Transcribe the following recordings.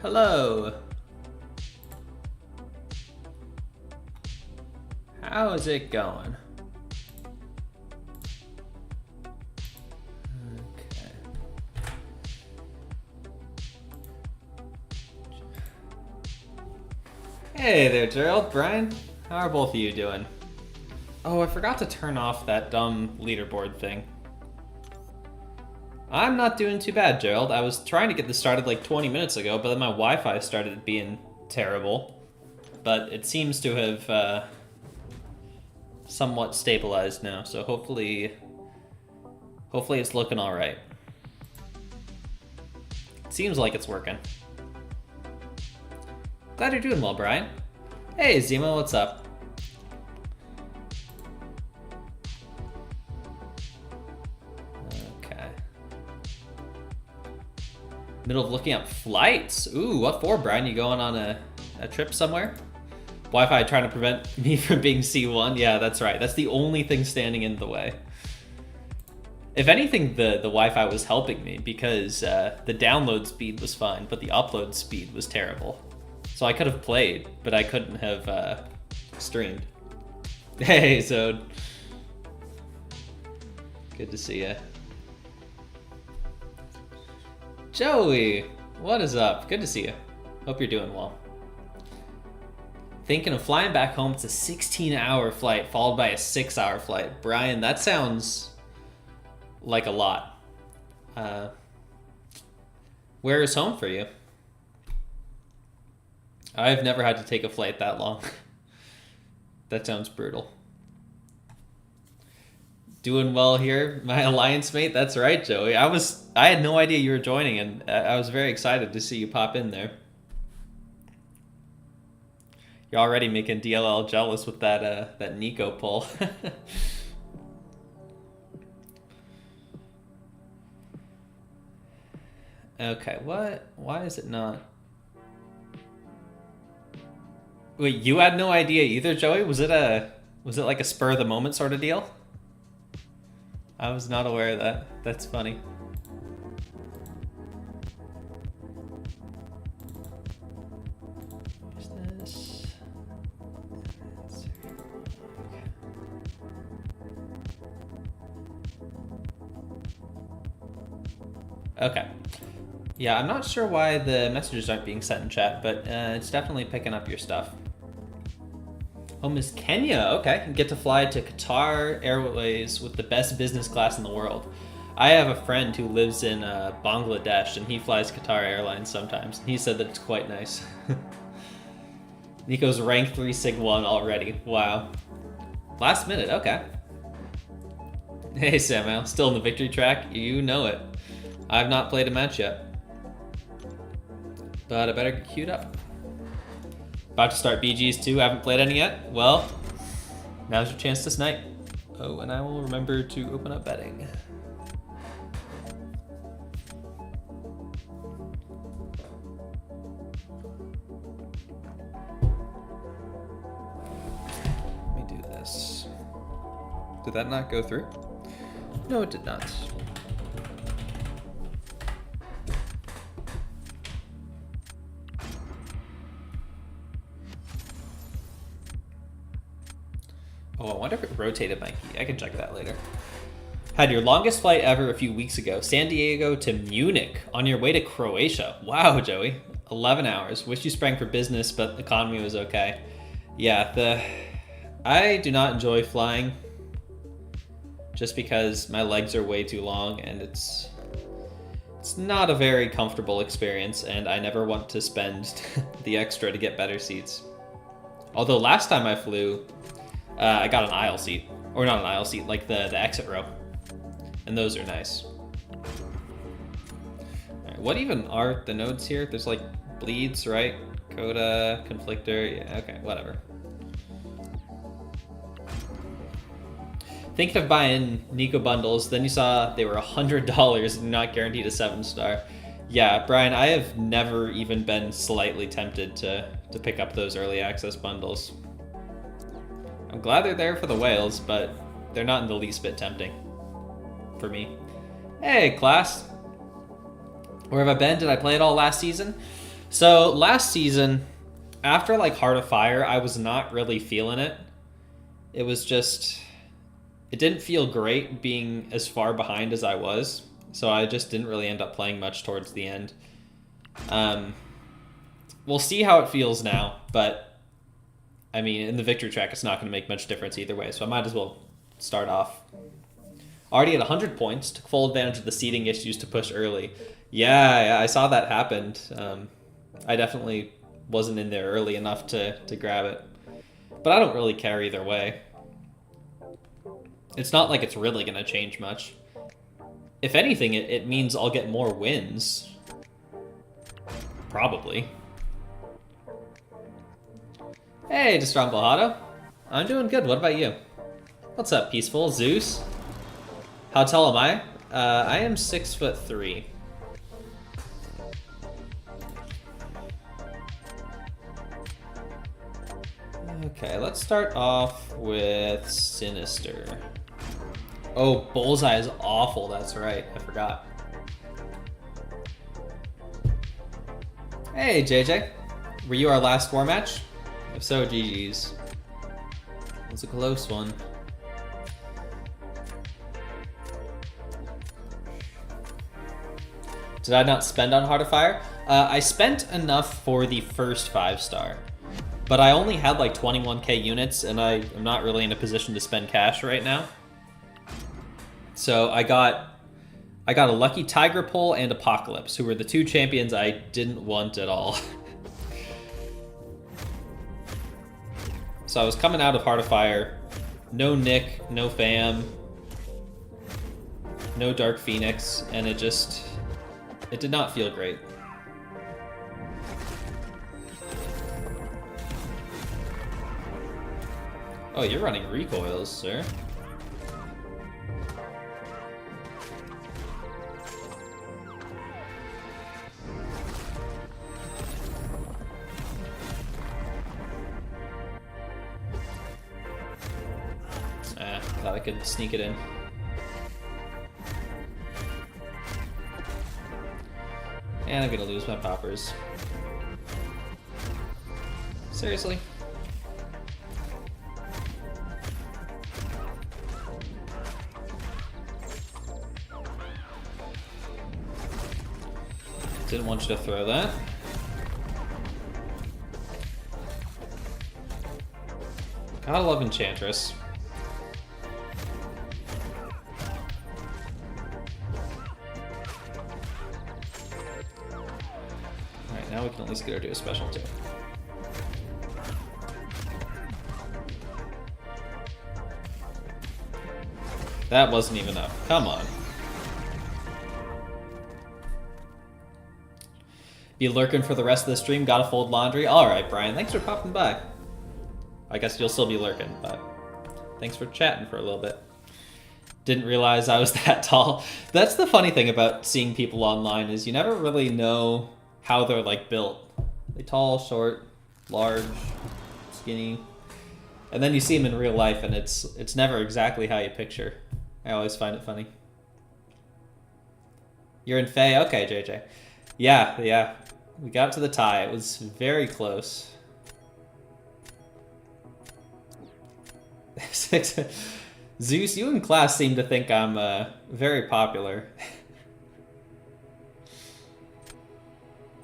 Hello. How is it going? Okay. Hey there, Gerald, Brian. How are both of you doing? Oh, I forgot to turn off that dumb leaderboard thing. I'm not doing too bad, Gerald. I was trying to get this started like 20 minutes ago, but then my Wi-Fi started being terrible. But it seems to have somewhat stabilized now, so hopefully it's looking all right. Seems like it's working. Glad you're doing well, Brian. Hey, Zemo, what's up? Middle of looking up flights. Ooh, what for, Brian? You going on a trip somewhere? Wi-Fi trying to prevent me from being C1? Yeah, that's right. That's the only thing standing in the way. If anything, the Wi-Fi was helping me because the download speed was fine, but the upload speed was terrible. So I could have played, but I couldn't have streamed. Hey, Zode. Good to see ya. Joey, what is up? Good to see you. Hope you're doing well. Thinking of flying back home. It's a 16-hour flight followed by a 6-hour flight. Brian, that sounds like a lot. Where is home for you? I've never had to take a flight that long. That sounds brutal. Doing well here, my alliance mate. That's right, Joey. I had no idea you were joining, and I was very excited to see you pop in there. You're already making DLL jealous with that Nico pull. Okay, what? Why is it not? Wait, you had no idea either, Joey? Was it like a spur of the moment sort of deal? I was not aware of that. That's funny. Where's this? Okay. Yeah, I'm not sure why the messages aren't being sent in chat, but it's definitely picking up your stuff. Home is Kenya. Okay, you get to fly to Qatar Airways with the best business class in the world. I have a friend who lives in Bangladesh, and he flies Qatar Airlines sometimes. He said that it's quite nice. Nico's rank 3 Sig 1 already. Wow. Last minute, okay. Hey, Samuel, still in the victory track? You know it. I've not played a match yet, but I better get queued up. About to start BGs too, haven't played any yet? Well, now's your chance this night. Oh, and I will remember to open up betting. Let me do this. Did that not go through? No, it did not. Oh, I wonder if it rotated my key. I can check that later. Had your longest flight ever a few weeks ago. San Diego to Munich on your way to Croatia. Wow, Joey. 11 hours. Wish you sprang for business, but the economy was okay. Yeah, I do not enjoy flying just because my legs are way too long and it's not a very comfortable experience, and I never want to spend the extra to get better seats. Although last time I flew, I got an aisle seat, or not an aisle seat, like the exit row, and those are nice. All right, what even are the nodes here? There's like bleeds, right? Coda, conflictor, yeah, okay, whatever. Thinking of buying Nico bundles, then you saw they were $100 and not guaranteed a 7-star. Yeah, Brian, I have never even been slightly tempted to pick up those early access bundles. I'm glad they're there for the whales, but they're not in the least bit tempting for me. Hey, class. Where have I been? Did I play it all last season? So last season, after like Heart of Fire, I was not really feeling it. It was just, it didn't feel great being as far behind as I was. So I just didn't really end up playing much towards the end. We'll see how it feels now, but I mean, in the victory track, it's not going to make much difference either way. So I might as well start off. Already at 100 points, took full advantage of the seeding issues to push early. Yeah, I saw that happened. I definitely wasn't in there early enough to grab it. But I don't really care either way. It's not like it's really going to change much. If anything, it means I'll get more wins. Probably. Hey, Destromblahado. I'm doing good. What about you? What's up, Peaceful? Zeus? How tall am I? I am 6'3". Okay, let's start off with Sinister. Oh, Bullseye is awful. That's right. I forgot. Hey, JJ. Were you our last war match? If so, GG's. It was a close one. Did I not spend on Heart of Fire? I spent enough for the first 5-star. But I only had like 21k units, and I am not really in a position to spend cash right now. So I got a lucky Tiger Pole and Apocalypse, who were the two champions I didn't want at all. So I was coming out of Heart of Fire, no Nick, no Fam, no Dark Phoenix, and it did not feel great. Oh, you're running recoils, sir. Thought I could sneak it in. And I'm gonna lose my poppers. Seriously? Didn't want you to throw that. Gotta love Enchantress. Alright, now we can at least get her to a special too. That wasn't even up. Come on. Be lurking for the rest of the stream. Gotta fold laundry. Alright, Brian. Thanks for popping by. I guess you'll still be lurking, but thanks for chatting for a little bit. Didn't realize I was that tall. That's the funny thing about seeing people online is you never really know how they're like built. They tall, short, large, skinny. And then you see them in real life and it's never exactly how you picture. I always find it funny. You're in Faye? Okay, JJ. Yeah. We got to the tie. It was very close. Zeus, you in class seem to think I'm very popular.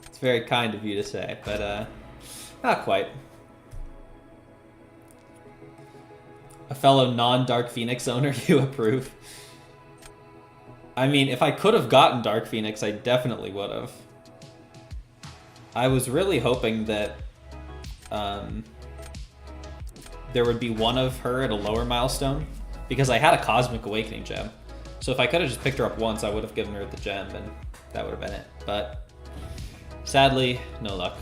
It's very kind of you to say, but not quite. A fellow non-Dark Phoenix owner, you approve? I mean, if I could have gotten Dark Phoenix, I definitely would have. I was really hoping that there would be one of her at a lower milestone, because I had a Cosmic Awakening gem. So if I could have just picked her up once, I would have given her the gem, and that would have been it. But sadly, no luck.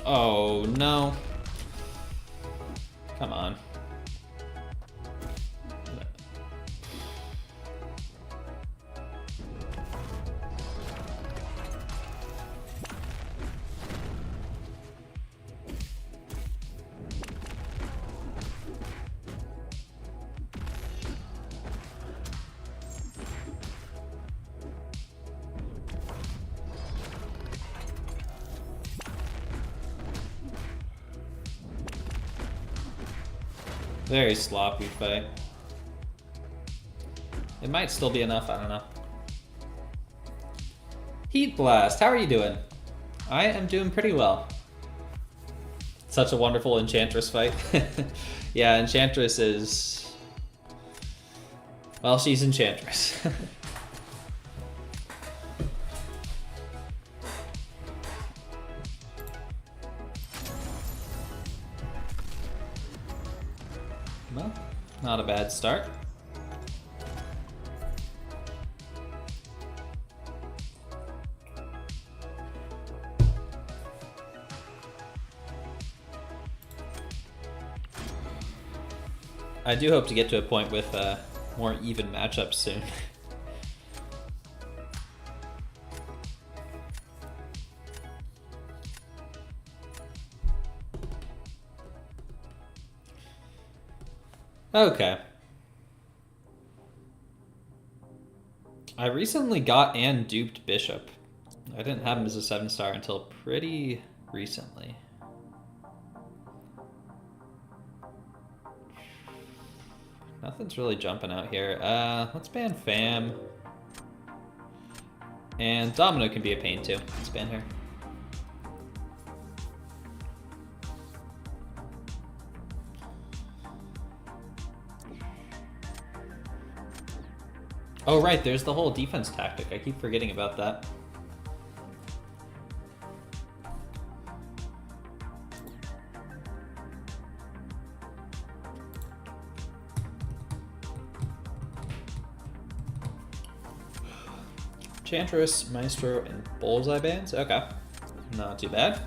Oh, no. Come on. Very sloppy fight. It might still be enough, I don't know. Heat Blast, how are you doing? I am doing pretty well. Such a wonderful Enchantress fight. Yeah, Enchantress is... well, she's Enchantress. Well, not a bad start. I do hope to get to a point with more even matchups soon. Okay. I recently got and duped Bishop. I didn't have him as a 7-star until pretty recently. Nothing's really jumping out here. Let's ban Fam. And Domino can be a pain too. Let's ban her. Oh right, there's the whole defense tactic. I keep forgetting about that. Enchantress, Maestro, and Bullseye bans? Okay. Not too bad.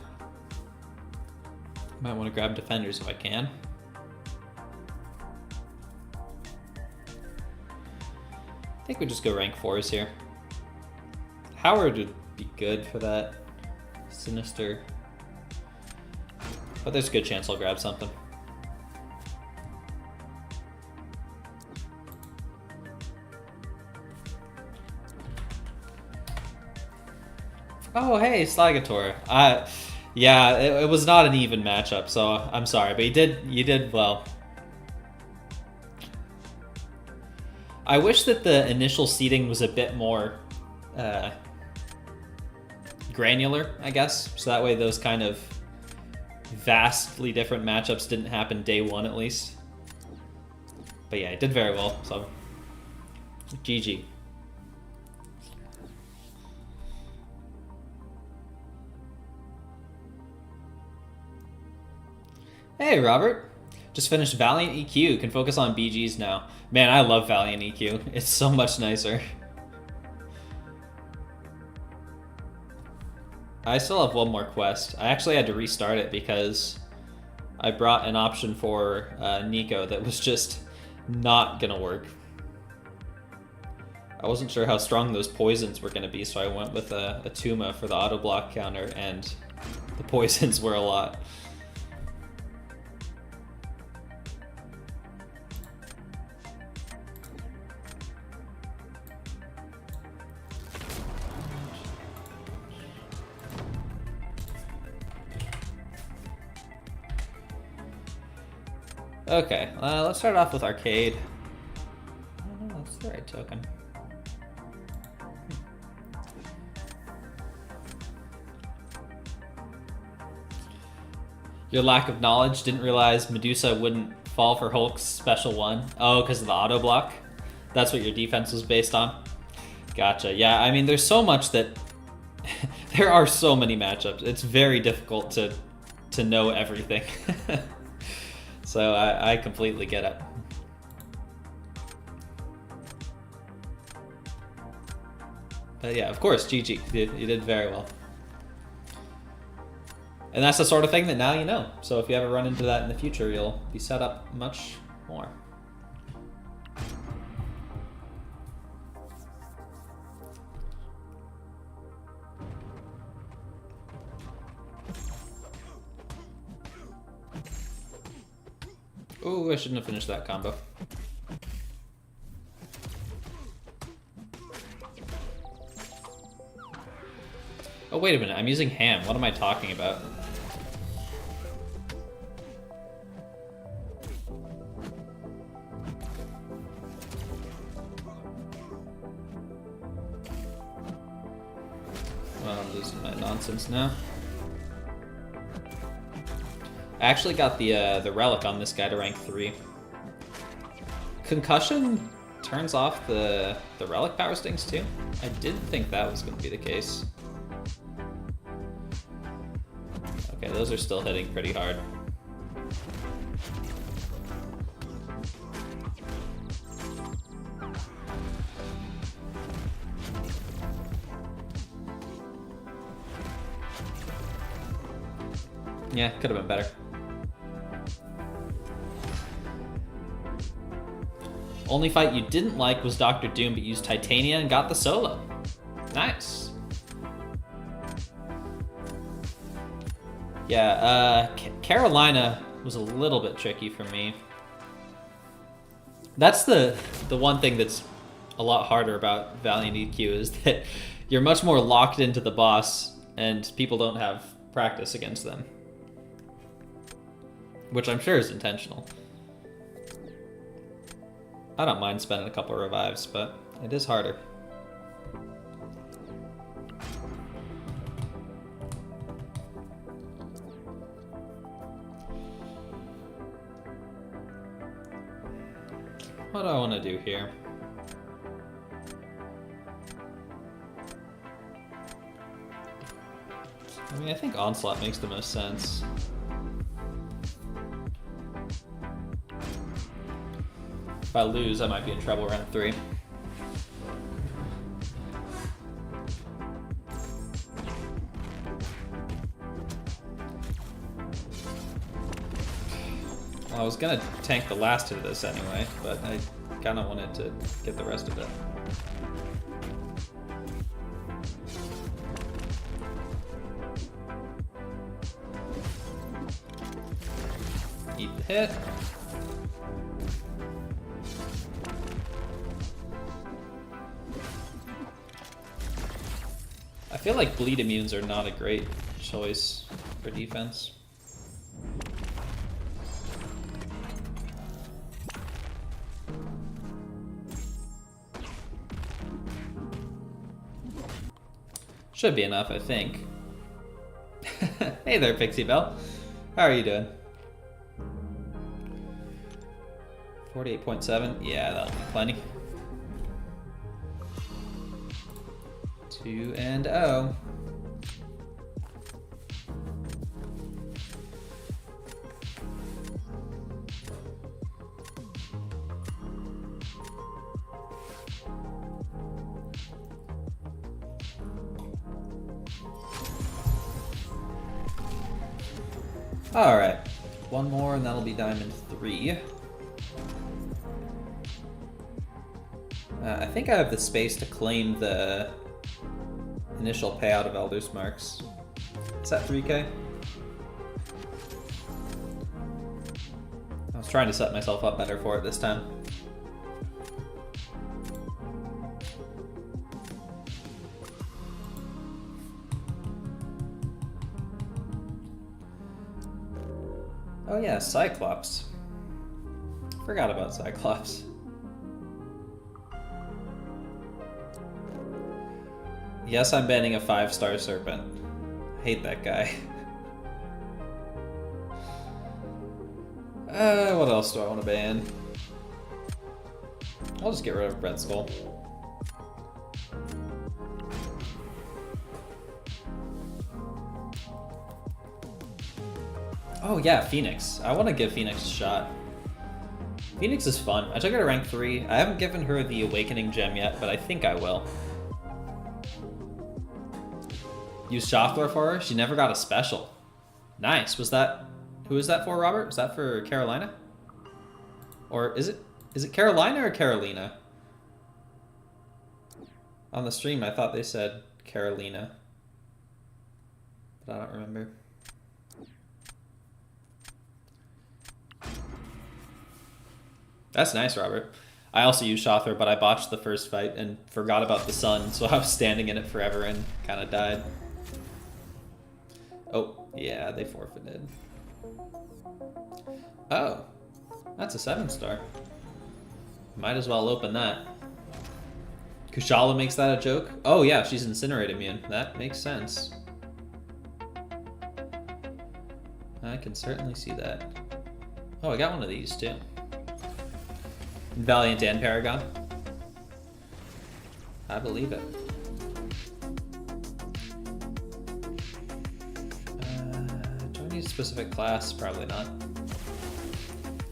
Might want to grab defenders if I can. I think we just go rank 4s here. Howard would be good for that. Sinister. But there's a good chance I'll grab something. Oh, hey, Slagator. Yeah, it was not an even matchup, so I'm sorry, but you did well. I wish that the initial seeding was a bit more granular, I guess, so that way those kind of vastly different matchups didn't happen day one at least. But yeah, it did very well, so GG. Hey, Robert. Just finished Valiant EQ. Can focus on BGs now. Man, I love Valiant EQ. It's so much nicer. I still have one more quest. I actually had to restart it because I brought an option for Nico that was just not gonna work. I wasn't sure how strong those poisons were gonna be, so I went with a Tuma for the auto block counter, and the poisons were a lot. Okay, let's start off with Arcade. Oh, no, that's the right token. Your lack of knowledge, didn't realize Medusa wouldn't fall for Hulk's special one. Oh, because of the auto block? That's what your defense was based on? Gotcha. Yeah, I mean, there's so much that... there are so many matchups. It's very difficult to know everything. So I completely get it. But yeah, of course, GG. You did very well. And that's the sort of thing that now you know. So if you ever run into that in the future, you'll be set up much more. Ooh, I shouldn't have finished that combo. Oh, wait a minute. I'm using ham. What am I talking about? losing my nonsense now. I actually got the relic on this guy to rank 3. Concussion turns off the relic power stings too? I didn't think that was going to be the case. Okay, those are still hitting pretty hard. Yeah, could have been better. Only fight you didn't like was Dr. Doom, but used Titania and got the solo. Nice. Yeah, Carolina was a little bit tricky for me. That's the one thing that's a lot harder about Valiant EQ is that you're much more locked into the boss and people don't have practice against them. Which I'm sure is intentional. I don't mind spending a couple of revives, but it is harder. What do I want to do here? I mean, I think Onslaught makes the most sense. If I lose, I might be in trouble round 3. Well, I was gonna tank the last hit of this anyway, but I kinda wanted to get the rest of it. Eat the hit. I feel like bleed immunes are not a great choice for defense. Should be enough, I think. Hey there, Pixie Belle. How are you doing? 48.7? Yeah, that'll be plenty. 2-0. All right, one more and that'll be diamond 3. I think I have the space to claim the initial payout of Elder's Marks. Is that 3K? I was trying to set myself up better for it this time. Oh yeah, Cyclops. Forgot about Cyclops. Yes, I'm banning a 5-star Serpent. I hate that guy. What else do I want to ban? I'll just get rid of Red Skull. Oh yeah, Phoenix. I want to give Phoenix a shot. Phoenix is fun. I took her to rank 3. I haven't given her the Awakening Gem yet, but I think I will. Use Shothler for her. She never got a special. Nice. Was that... Who is that for, Robert? Was that for Carolina? Or is it Carolina or Carolina? On the stream, I thought they said Carolina. But I don't remember. That's nice, Robert. I also used Shothler, but I botched the first fight and forgot about the sun, so I was standing in it forever and kind of died. Oh, yeah, they forfeited. Oh, that's a 7-star. Might as well open that. Kushala makes that a joke? Oh yeah, she's Incinerate immune. That makes sense. I can certainly see that. Oh, I got one of these too. Valiant and Paragon. I believe it. Do I need a specific class? Probably not.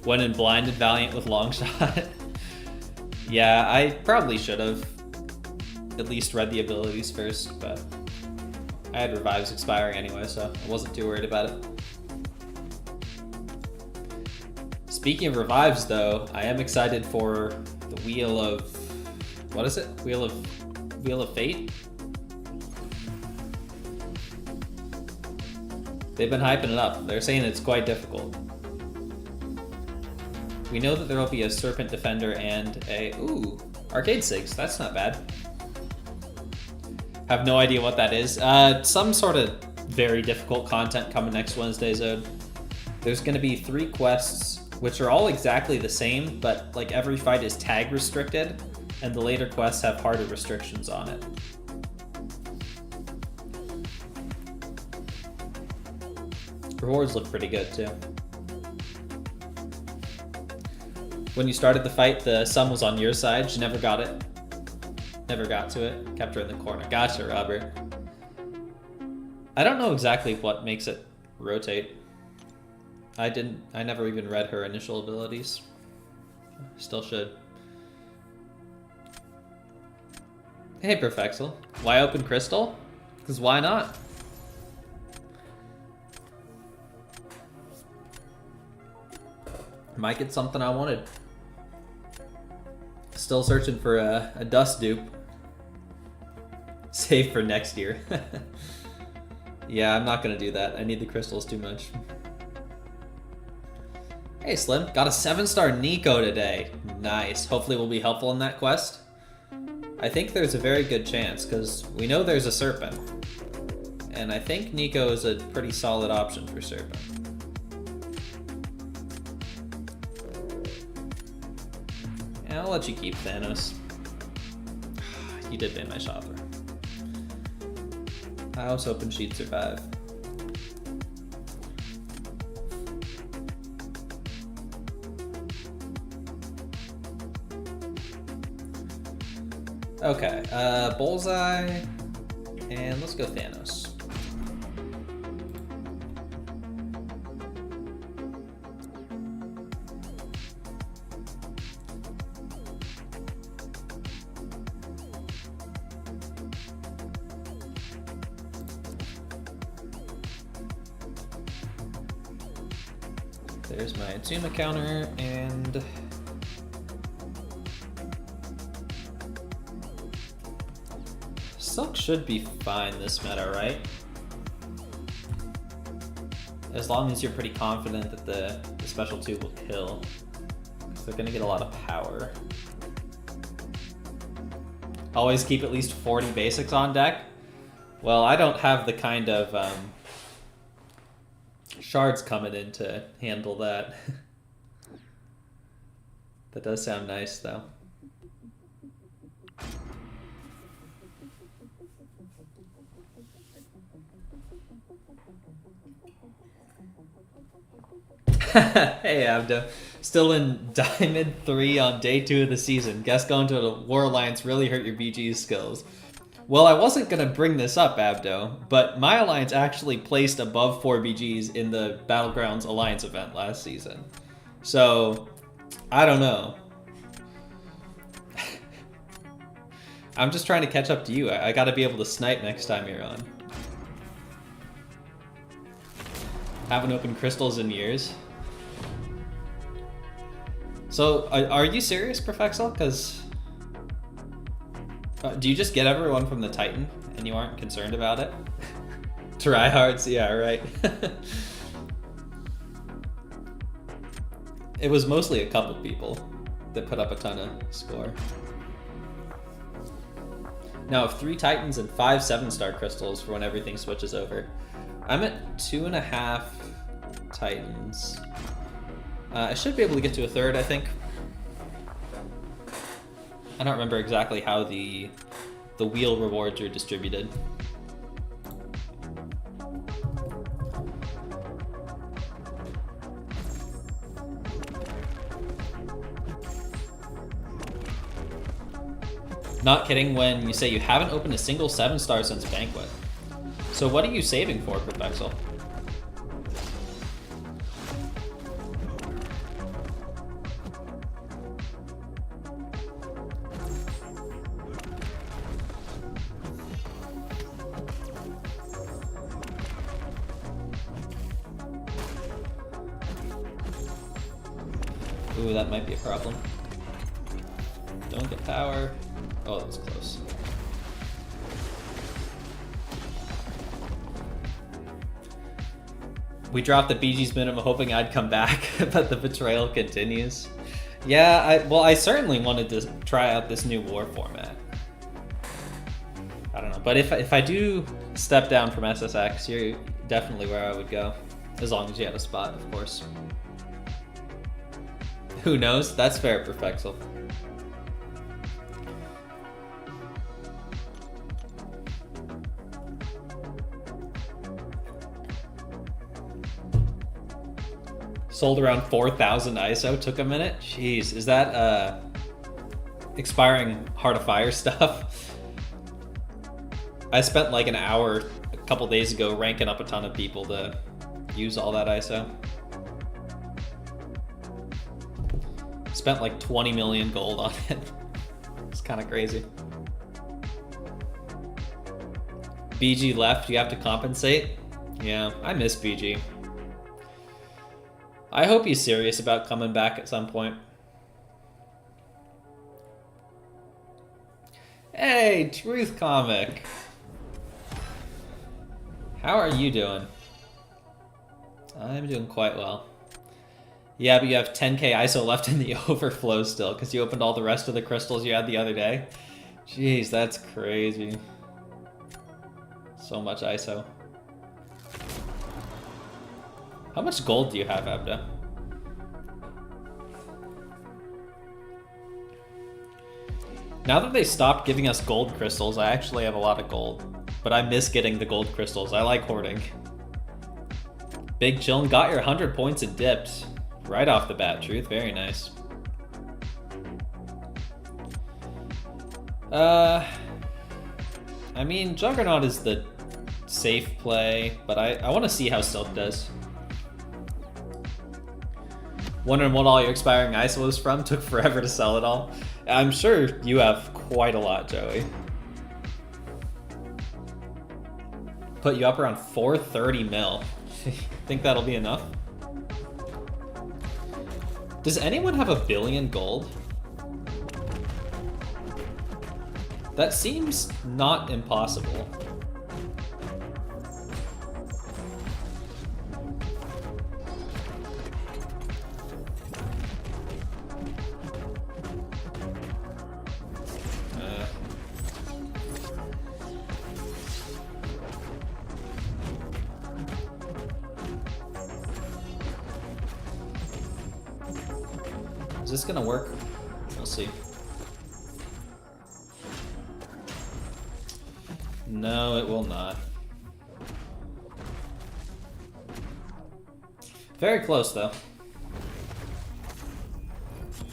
When in blinded Valiant with long shot. Yeah, I probably should have at least read the abilities first, but I had revives expiring anyway, so I wasn't too worried about it. Speaking of revives, though, I am excited for the Wheel of... what is it? Wheel of Fate? They've been hyping it up. They're saying it's quite difficult. We know that there will be a Serpent Defender and a... ooh, Arcade Sigs. That's not bad. Have no idea what that is. Some sort of very difficult content coming next Wednesday, Zode. There's going to be 3 quests, which are all exactly the same, but like every fight is tag restricted, and the later quests have harder restrictions on it. Rewards look pretty good too. When you started the fight, the sun was on your side. She never got it. Never got to it. Kept her in the corner. Gotcha, Robert. I don't know exactly what makes it rotate. I never even read her initial abilities. Still should. Hey, Perfexel. Why open Crystal? Because why not? Might get something I wanted. Still searching for a dust dupe. Save for next year. Yeah, I'm not gonna do that. I need the crystals too much. Hey Slim, got a 7-star Nico today. Nice. Hopefully we'll be helpful in that quest. I think there's a very good chance, because we know there's a Serpent. And I think Nico is a pretty solid option for Serpent. Yeah, I'll let you keep Thanos. You did ban my shopper. I was hoping she'd survive. Okay, Bullseye, and let's go Thanos. There's my Zuma counter, and Silk should be fine this meta, right? As long as you're pretty confident that the special 2 will kill. Because they're gonna get a lot of power. Always keep at least 40 basics on deck. Well, I don't have the kind of shards coming in to handle that. That does sound nice, though. Hey, Abdo. Still in Diamond 3 on day 2 of the season. Guess going to the War Alliance really hurt your BG skills. Well, I wasn't going to bring this up, Abdo, but my alliance actually placed above 4 BGs in the Battlegrounds Alliance event last season. So, I don't know. I'm just trying to catch up to you. I got to be able to snipe next time you're on. Haven't opened crystals in years. So, are you serious, Perfexel? Because do you just get everyone from the Titan and you aren't concerned about it? Tryhards, yeah, right. It was mostly a couple people that put up a ton of score. Now, 3 Titans and 5 7-star crystals for when everything switches over. I'm at 2.5 Titans. I should be able to get to a 3rd, I think. I don't remember exactly how the wheel rewards are distributed. Not kidding when you say you haven't opened a single 7-star since Banquet. So what are you saving for, Perfexel? Ooh, that might be a problem. Don't get power. Oh, that was close. We dropped the BG's minimum hoping I'd come back, but the betrayal continues. Yeah, I certainly wanted to try out this new war format. I don't know, but if I do step down from SSX, you're definitely where I would go. As long as you had a spot, of course. Who knows? That's fair, Perfexel. Sold around 4,000 ISO, took a minute. Jeez, is that expiring Heart of Fire stuff? I spent like an hour a couple days ago ranking up a ton of people to use all that ISO. Spent like 20 million gold on it. It's kind of crazy. BG left, you have to compensate? Yeah, I miss BG. I hope he's serious about coming back at some point. Hey, Truth Comic. How are you doing? I'm doing quite well. Yeah, but you have 10k ISO left in the overflow still because you opened all the rest of the crystals you had the other day. Jeez, that's crazy. So much ISO. How much gold do you have, Abda? Now that they stopped giving us gold crystals, I actually have a lot of gold. But I miss getting the gold crystals. I like hoarding. Big Chillin' got your 100 points and dipped. Right off the bat, Truth. Very nice. I mean, Juggernaut is the safe play, but I want to see how Silk does. Wondering what all your expiring ISO is from? Took forever to sell it all. I'm sure you have quite a lot, Joey. Put you up around 430 mil. Think that'll be enough? Does anyone have 1 billion gold? That seems not impossible. Is this gonna work? We'll see. No, it will not. Very close, though.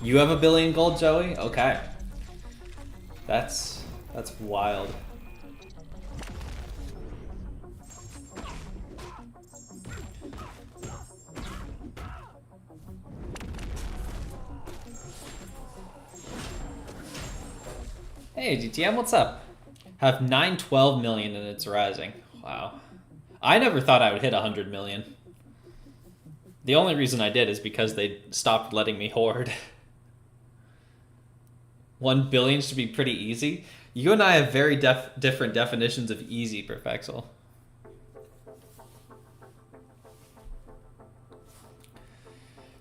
You have 1 billion gold, Joey? Okay. That's wild. Hey, GTM, what's up? Have 912 million and it's rising. Wow. I never thought I would hit 100 million. The only reason I did is because they stopped letting me hoard. 1 billion should be pretty easy. You and I have very different definitions of easy, Perfexel.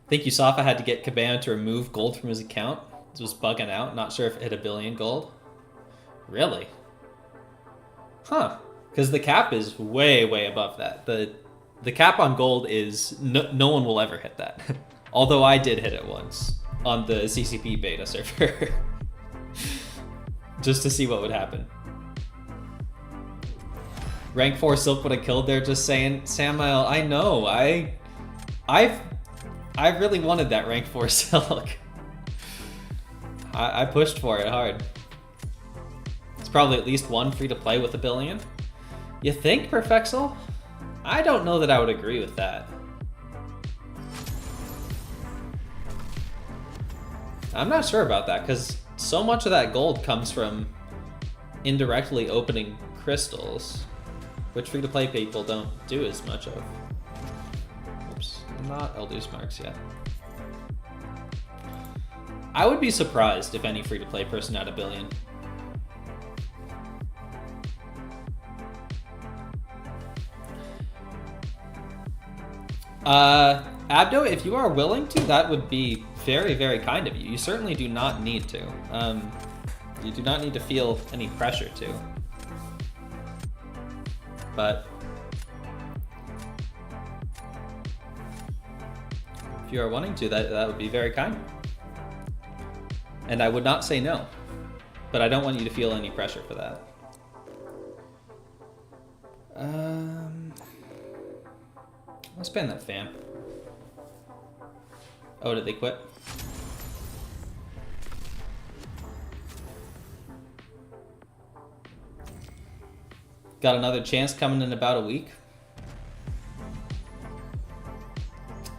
Think Yusafa had to get Kabammed to remove gold from his account? It was bugging out. Not sure if it hit 1 billion gold. Really? Huh. Because the cap is way, way above that. The cap on gold is... No one will ever hit that. Although I did hit it once. On the CCP beta server. just to see what would happen. Rank 4 Silk would have killed there, just saying. Samuel, I know. I really wanted that rank 4 Silk. I pushed for it hard. It's probably at least one free to play with $1 billion. You think, Perfexel? I don't know that I would agree with that. I'm not sure about that, because so much of that gold comes from indirectly opening crystals, which free-to-play people don't do as much of. Oops, not Elders Marks yet. I would be surprised if any free-to-play person had $1 billion. Abdo, if you are willing to, that would be very, very kind of you. You certainly do not need to. You do not need to feel any pressure to. But if you are wanting to, that would be very kind. And I would not say no. But I don't want you to feel any pressure for that. Let's ban that fam. Oh, did they quit? Got another chance coming in about a week.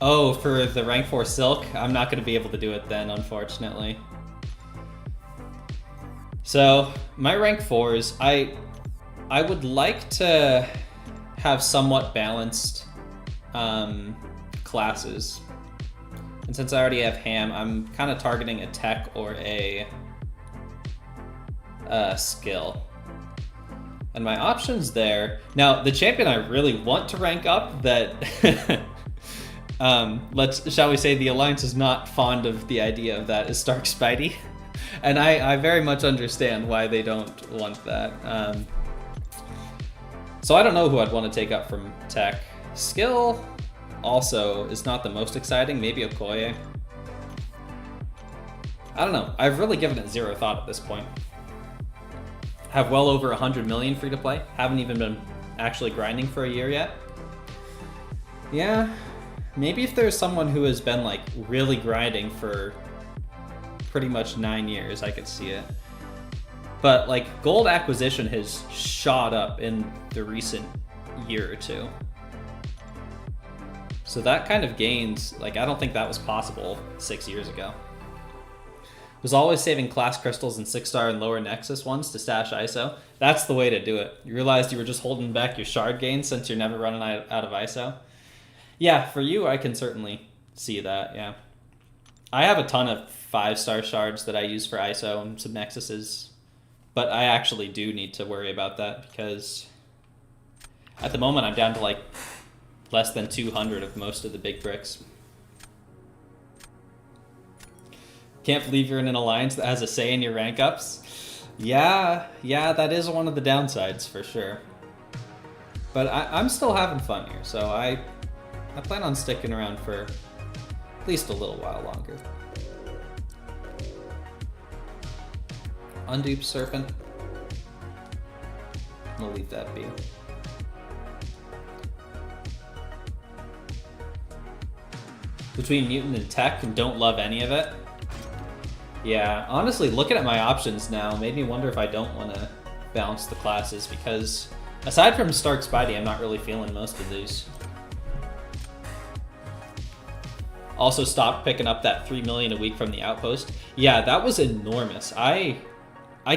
Oh, for the rank 4 Silk? I'm not going to be able to do it then, unfortunately. So, my rank 4s, I would like to have somewhat balanced classes. And since I already have Ham, I'm kind of targeting a tech or a skill. And my options there... Now, the champion I really want to rank up that... shall we say the Alliance is not fond of the idea of that, is StarkSpidey. And I very much understand why they don't want that. So I don't know who I'd want to take up from tech. Skill also is not the most exciting, maybe Okoye. I don't know, I've really given it zero thought at this point. Have well over 100 million free to play, haven't even been actually grinding for a year yet. Yeah, maybe if there's someone who has been like really grinding for pretty much 9 years, I could see it. But like gold acquisition has shot up in the recent year or two. So that kind of gains, like I don't think that was possible 6 years ago. Was always saving class crystals and 6-star and lower nexus ones to stash ISO. That's the way to do it. You realized you were just holding back your shard gains since you're never running out of ISO. Yeah, for you, I can certainly see that, yeah. I have a ton of 5-star shards that I use for ISO and some nexuses, but I actually do need to worry about that because at the moment I'm down to like less than 200 of most of the big bricks. Can't believe you're in an alliance that has a say in your rank ups. Yeah, that is one of the downsides for sure. But I'm still having fun here, so I plan on sticking around for at least a little while longer. Undupe Serpent. We'll leave that be. Between Mutant and Tech, and don't love any of it. Yeah, honestly, looking at my options now made me wonder if I don't want to balance the classes, because aside from StarkSpidey, I'm not really feeling most of these. Also stopped picking up that 3 million a week from the Outpost. Yeah, that was enormous. I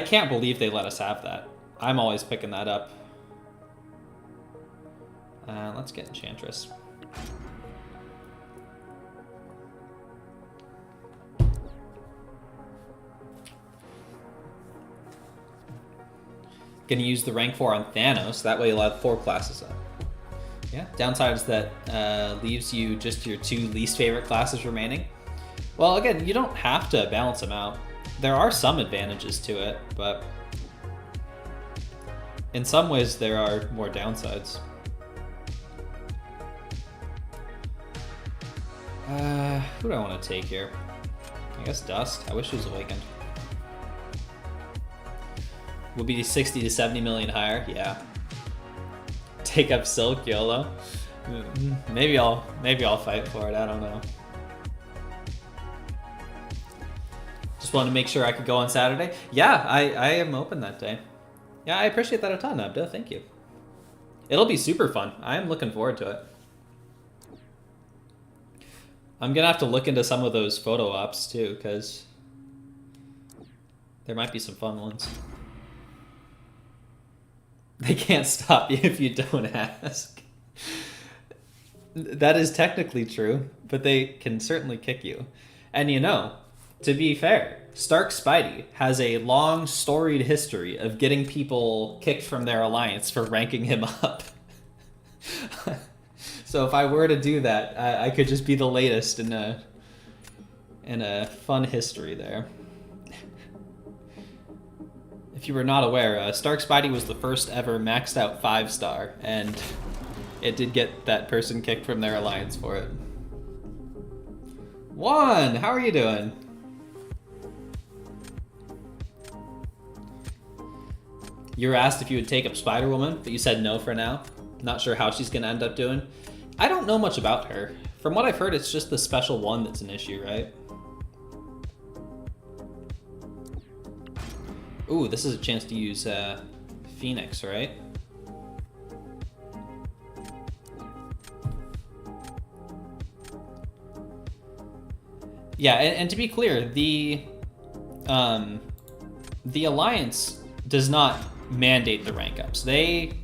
can't believe they let us have that. I'm always picking that up. Let's get Enchantress. Gonna use the rank 4 on Thanos, that way you'll have 4 classes up. Yeah, downside is that leaves you just your 2 least favorite classes remaining. Well, again, you don't have to balance them out. There are some advantages to it, but in some ways there are more downsides. Who do I want to take here? I guess Dust. I wish he was Awakened. Would be 60 to 70 million higher. Yeah. Take up Silk, YOLO. Maybe I'll fight for it. I don't know. Just wanted to make sure I could go on Saturday. Yeah, I am open that day. Yeah, I appreciate that a ton, Abdo. Thank you. It'll be super fun. I am looking forward to it. I'm gonna have to look into some of those photo ops too, because there might be some fun ones. They can't stop you if you don't ask. That is technically true, but they can certainly kick you. And you know, to be fair, StarkSpidey has a long storied history of getting people kicked from their alliance for ranking him up. So if I were to do that, I could just be the latest in a fun history there. If you were not aware, StarkSpidey was the first ever maxed out 5-star, and it did get that person kicked from their alliance for it. Juan, how are you doing? You were asked if you would take up Spider-Woman, but you said no for now. Not sure how she's gonna end up doing. I don't know much about her. From what I've heard, it's just the special one that's an issue, right? Ooh, this is a chance to use Phoenix, right? Yeah, and to be clear, the Alliance does not mandate the rank ups. They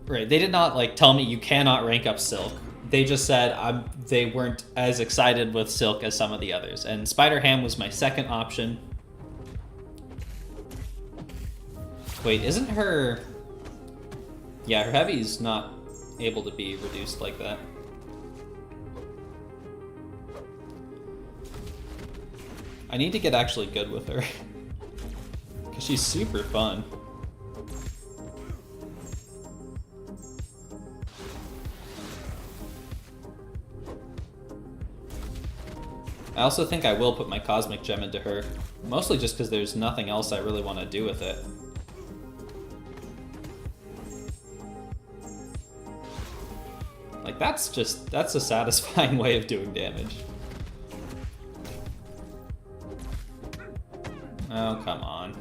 did not like tell me you cannot rank up Silk. They just said they weren't as excited with Silk as some of the others, and Spider-Ham was my second option. Wait, isn't her... Yeah, her heavy's not able to be reduced like that. I need to get actually good with her. Because she's super fun. I also think I will put my Cosmic Gem into her. Mostly just because there's nothing else I really want to do with it. Like, that's a satisfying way of doing damage. Oh, come on.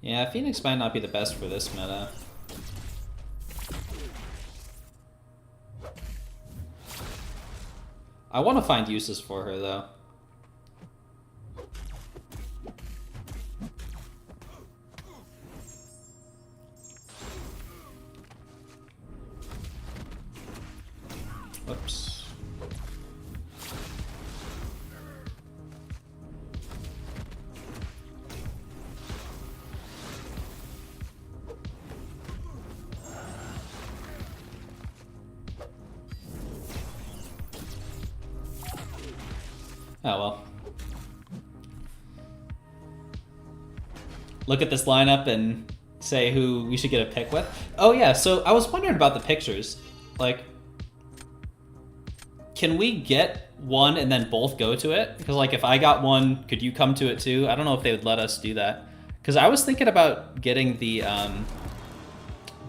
Yeah, Phoenix might not be the best for this meta. I want to find uses for her, though. Whoops. Oh well. Look at this lineup and say who we should get a pick with. Oh yeah, so I was wondering about the pictures. Like, can we get one and then both go to it? Because like if I got one, could you come to it too? I don't know if they would let us do that. Because I was thinking about getting the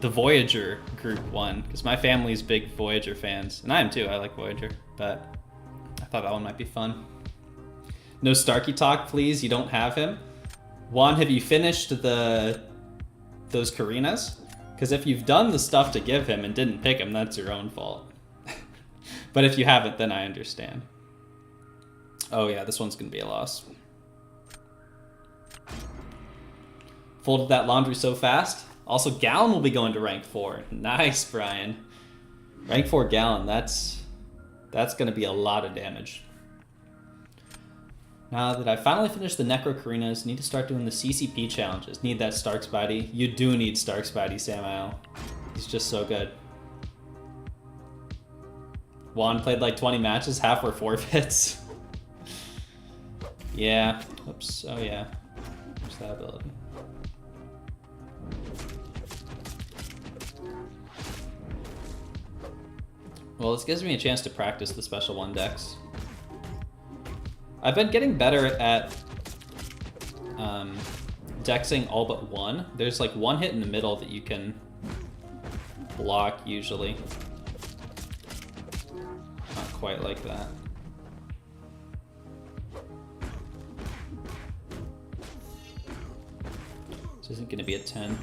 Voyager group one, because my family's big Voyager fans, and I am too. I like Voyager, but I thought that one might be fun. No Starky talk, please. You don't have him. Juan, have you finished those Karinas? Because if you've done the stuff to give him and didn't pick him, that's your own fault. But if you haven't, then I understand. Oh yeah, this one's gonna be a loss. Folded that laundry so fast. Also, Gallon will be going to rank 4. Nice, Brian. Rank 4 Gallon, that's gonna be a lot of damage. Now that I finally finished the Necro Karinas, need to start doing the CCP challenges. Need that StarkSpidey. You do need StarkSpidey, Samael. He's just so good. Juan played like 20 matches, half were forfeits. Yeah. Oops. Oh yeah. Where's that ability? Well, this gives me a chance to practice the special 1 decks. I've been getting better at dexing all but one. There's like one hit in the middle that you can block usually. Not quite like that. This isn't going to be a 10.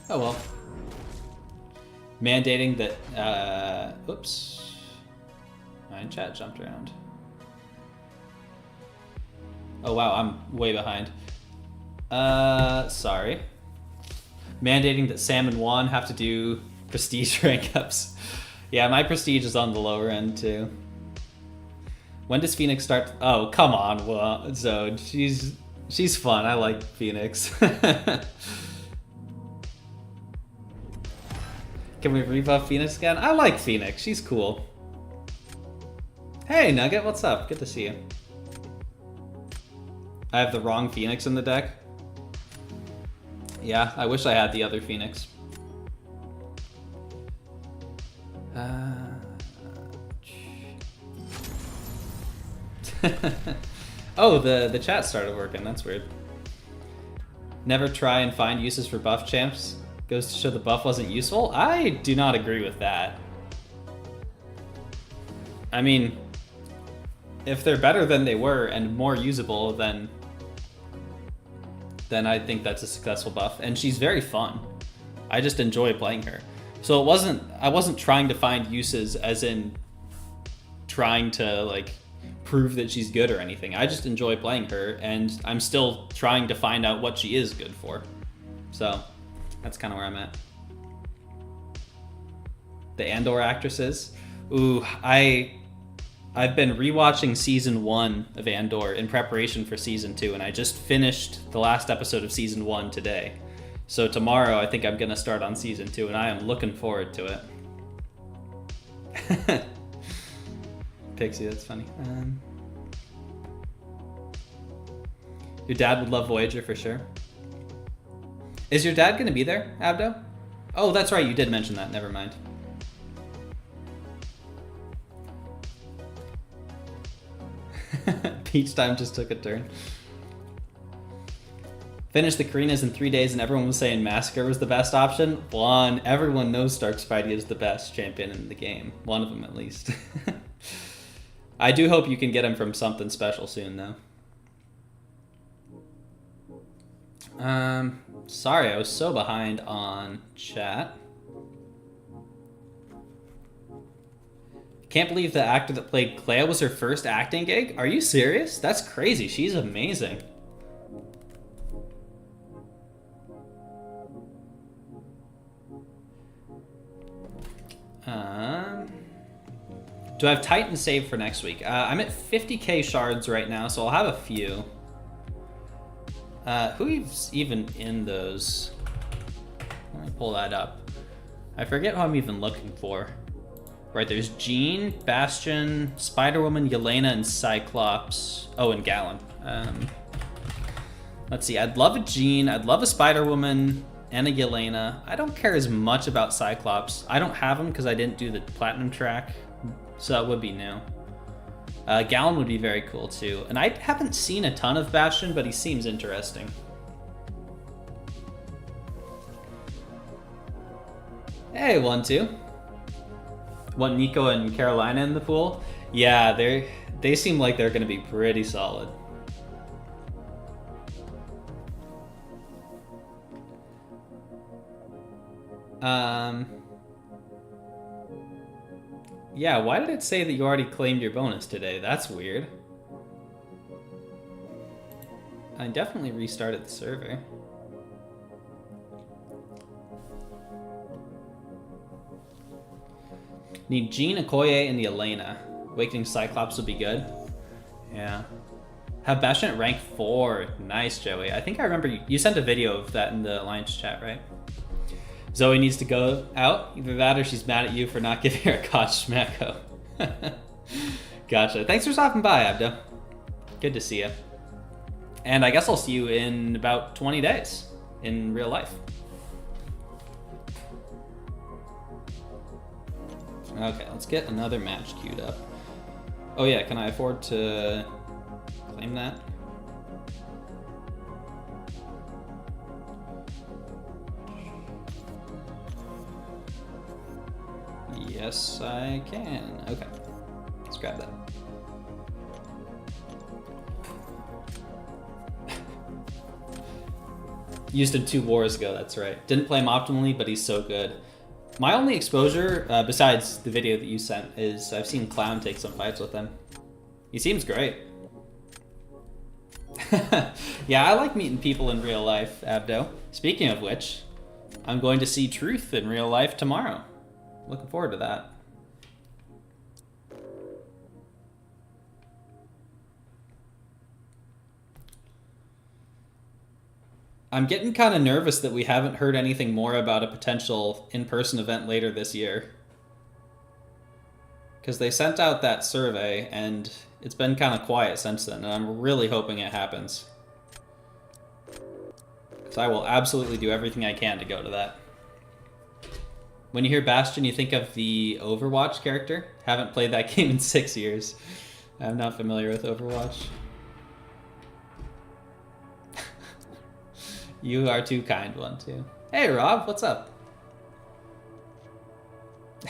Oh well. Mandating that, oops. My chat jumped around. Oh wow, I'm way behind. Sorry. Mandating that Sam and Juan have to do prestige rank ups. Yeah, my prestige is on the lower end too. When does Phoenix start? Oh, come on, well, Zode. She's fun. I like Phoenix. Can we rebuff Phoenix again? I like Phoenix. She's cool. Hey, Nugget, what's up? Good to see you. I have the wrong Phoenix in the deck. Yeah, I wish I had the other Phoenix. Oh, the chat started working. That's weird. Never try and find uses for buff champs. Goes to show the buff wasn't useful? I do not agree with that. I mean, if they're better than they were and more usable, then I think that's a successful buff. And she's very fun. I just enjoy playing her. So I wasn't trying to find uses as in trying to like prove that she's good or anything. I just enjoy playing her, and I'm still trying to find out what she is good for. So that's kind of where I'm at. The Andor actresses. Ooh, I've been rewatching season 1 of Andor in preparation for season 2, and I just finished the last episode of season 1 today. So tomorrow I think I'm gonna start on season 2, and I am looking forward to it. Pixie, that's funny. Your dad would love Voyager for sure. Is your dad gonna be there, Abdo? Oh, that's right, you did mention that, never mind. Peach time just took a turn. Finished the Karinas in 3 days and everyone was saying Massacre was the best option. One, everyone knows StarkSpidey is the best champion in the game. One of them at least. I do hope you can get him from something special soon though. Sorry, I was so behind on chat. Can't believe the actor that played Clea was her first acting gig. Are you serious? That's crazy. She's amazing. Do I have Titan saved for next week? I'm at 50k shards right now, so I'll have a few. Who's even in those? Let me pull that up. I forget who I'm even looking for. Right, there's Jean, Bastion, Spider-Woman, Yelena, and Cyclops. Oh, and Gallon. Let's see, I'd love a Jean, I'd love a Spider-Woman, and a Yelena. I don't care as much about Cyclops. I don't have him because I didn't do the Platinum track, so that would be new. Gallon would be very cool too. And I haven't seen a ton of Bastion, but he seems interesting. Hey, 1-2. What, Nico and Carolina in the pool? Yeah, they seem like they're going to be pretty solid. Yeah, why did it say that you already claimed your bonus today? That's weird. I definitely restarted the server. Need Jean, Okoye, and the Elena. Awakening Cyclops would be good. Yeah. Have Bastion at rank 4. Nice, Joey. I think I remember you sent a video of that in the Alliance chat, right? Zoe needs to go out. Either that or she's mad at you for not giving her a Koch Schmacko. Gotcha. Thanks for stopping by, Abdo. Good to see you. And I guess I'll see you in about 20 days in real life. Okay, let's get another match queued up. Oh yeah, can I afford to claim that? Yes, I can. Okay, let's grab that. Used him 2 wars ago, that's right. Didn't play him optimally, but he's so good. My only exposure, besides the video that you sent, is I've seen Clown take some fights with him. He seems great. Yeah, I like meeting people in real life, Abdo. Speaking of which, I'm going to see Truth in real life tomorrow. Looking forward to that. I'm getting kind of nervous that we haven't heard anything more about a potential in-person event later this year. Because they sent out that survey, and it's been kind of quiet since then, and I'm really hoping it happens. Because I will absolutely do everything I can to go to that. When you hear Bastion, you think of the Overwatch character? Haven't played that game in 6 years. I'm not familiar with Overwatch. You are too kind, one too. Hey Rob, what's up?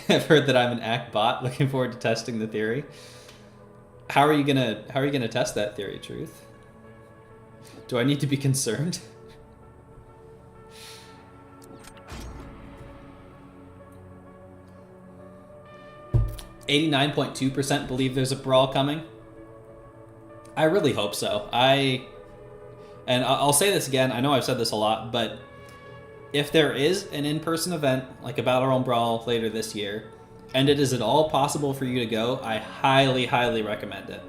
I've heard that I'm an act bot. Looking forward to testing the theory. How are you gonna test that theory, Truth? Do I need to be concerned? %89.2% believe there's a brawl coming. I really hope so. And I'll say this again, I know I've said this a lot, but if there is an in-person event, like a Battle Realm Brawl later this year, and it is at all possible for you to go, I highly, highly recommend it.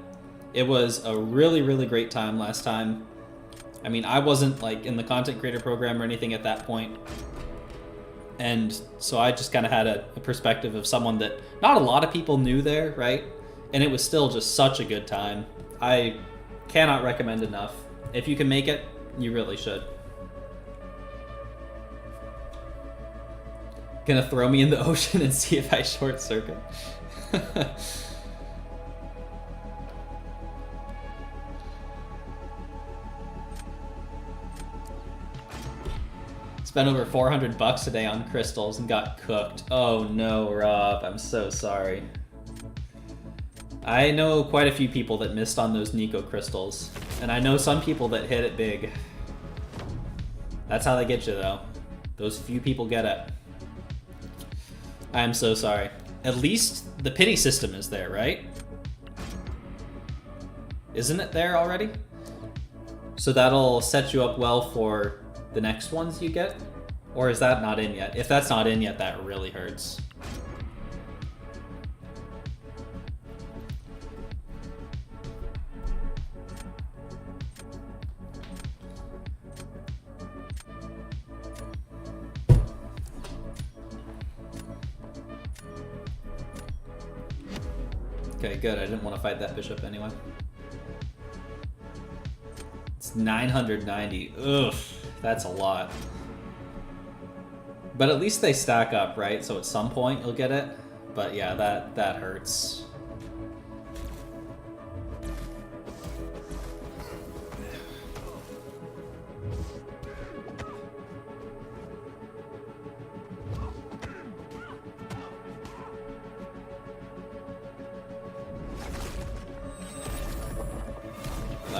It was a really, really great time last time. I mean, I wasn't like in the content creator program or anything at that point. And so I just kind of had a perspective of someone that not a lot of people knew there, right? And it was still just such a good time. I cannot recommend enough. If you can make it, you really should. Gonna throw me in the ocean and see if I short circuit. Spent over $400 today on crystals and got cooked. Oh no, Rob, I'm so sorry. I know quite a few people that missed on those Nico crystals, and I know some people that hit it big. That's how they get you, though. Those few people get it. I am so sorry. At least the pity system is there, right? Isn't it there already? So that'll set you up well for the next ones you get? Or is that not in yet? If that's not in yet, that really hurts. Okay, good. I didn't want to fight that bishop anyway. It's 990. Ugh, that's a lot. But at least they stack up, right? So at some point you'll get it. But yeah, that hurts.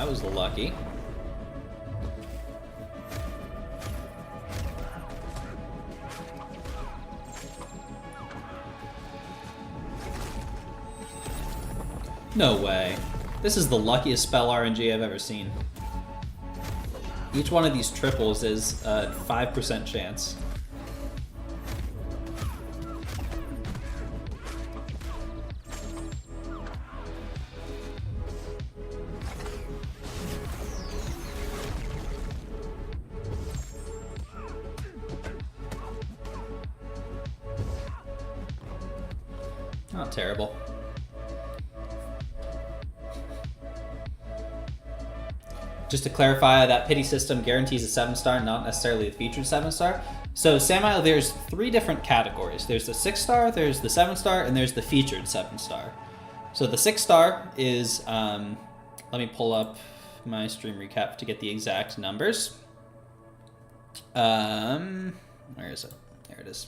That was lucky. No way. This is the luckiest spell RNG I've ever seen. Each one of these triples is a 5% chance. Not terrible. Just to clarify, that pity system guarantees a 7-star, not necessarily the featured 7-star. So, Samuel, there's 3 different categories. There's the 6-star, there's the 7-star, and there's the featured 7-star. So the 6-star is, let me pull up my stream recap to get the exact numbers. Where is it? There it is.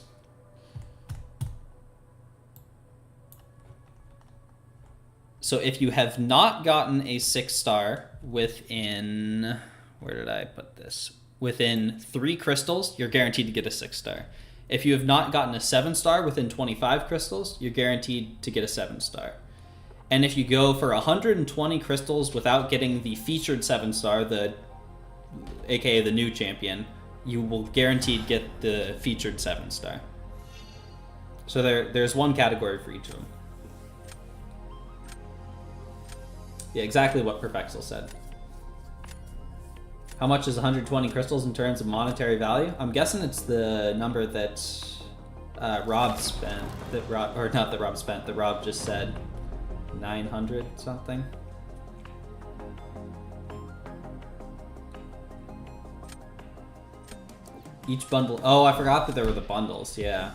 So if you have not gotten a 6-star within, where did I put this? Within 3 crystals, you're guaranteed to get a 6-star. If you have not gotten a 7-star within 25 crystals, you're guaranteed to get a 7-star. And if you go for 120 crystals without getting the featured 7-star, aka the new champion, you will guaranteed get the featured 7-star. So there's one category for each of them. Yeah, exactly what Perfexel said. How much is 120 crystals in terms of monetary value? I'm guessing it's the number that Rob spent. That Rob just said 900 something. Each bundle. Oh, I forgot that there were the bundles. Yeah.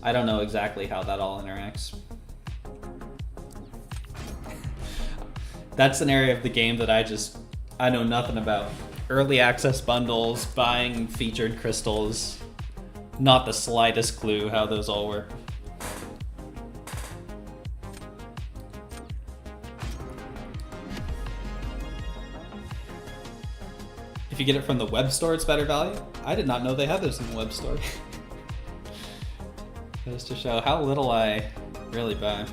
I don't know exactly how that all interacts. That's an area of the game that I know nothing about. Early access bundles, buying featured crystals, not the slightest clue how those all work. If you get it from the web store, it's better value. I did not know they had those in the web store. Just to show how little I really buy.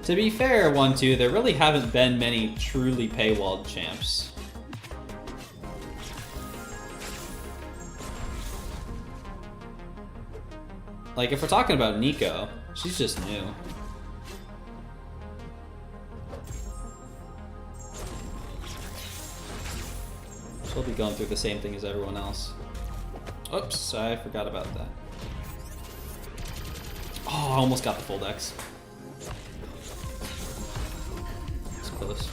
To be fair, 1-2, there really haven't been many truly paywalled champs. Like, if we're talking about Nico, she's just new. She'll be going through the same thing as everyone else. Oops, I forgot about that. Oh, I almost got the full decks. Close.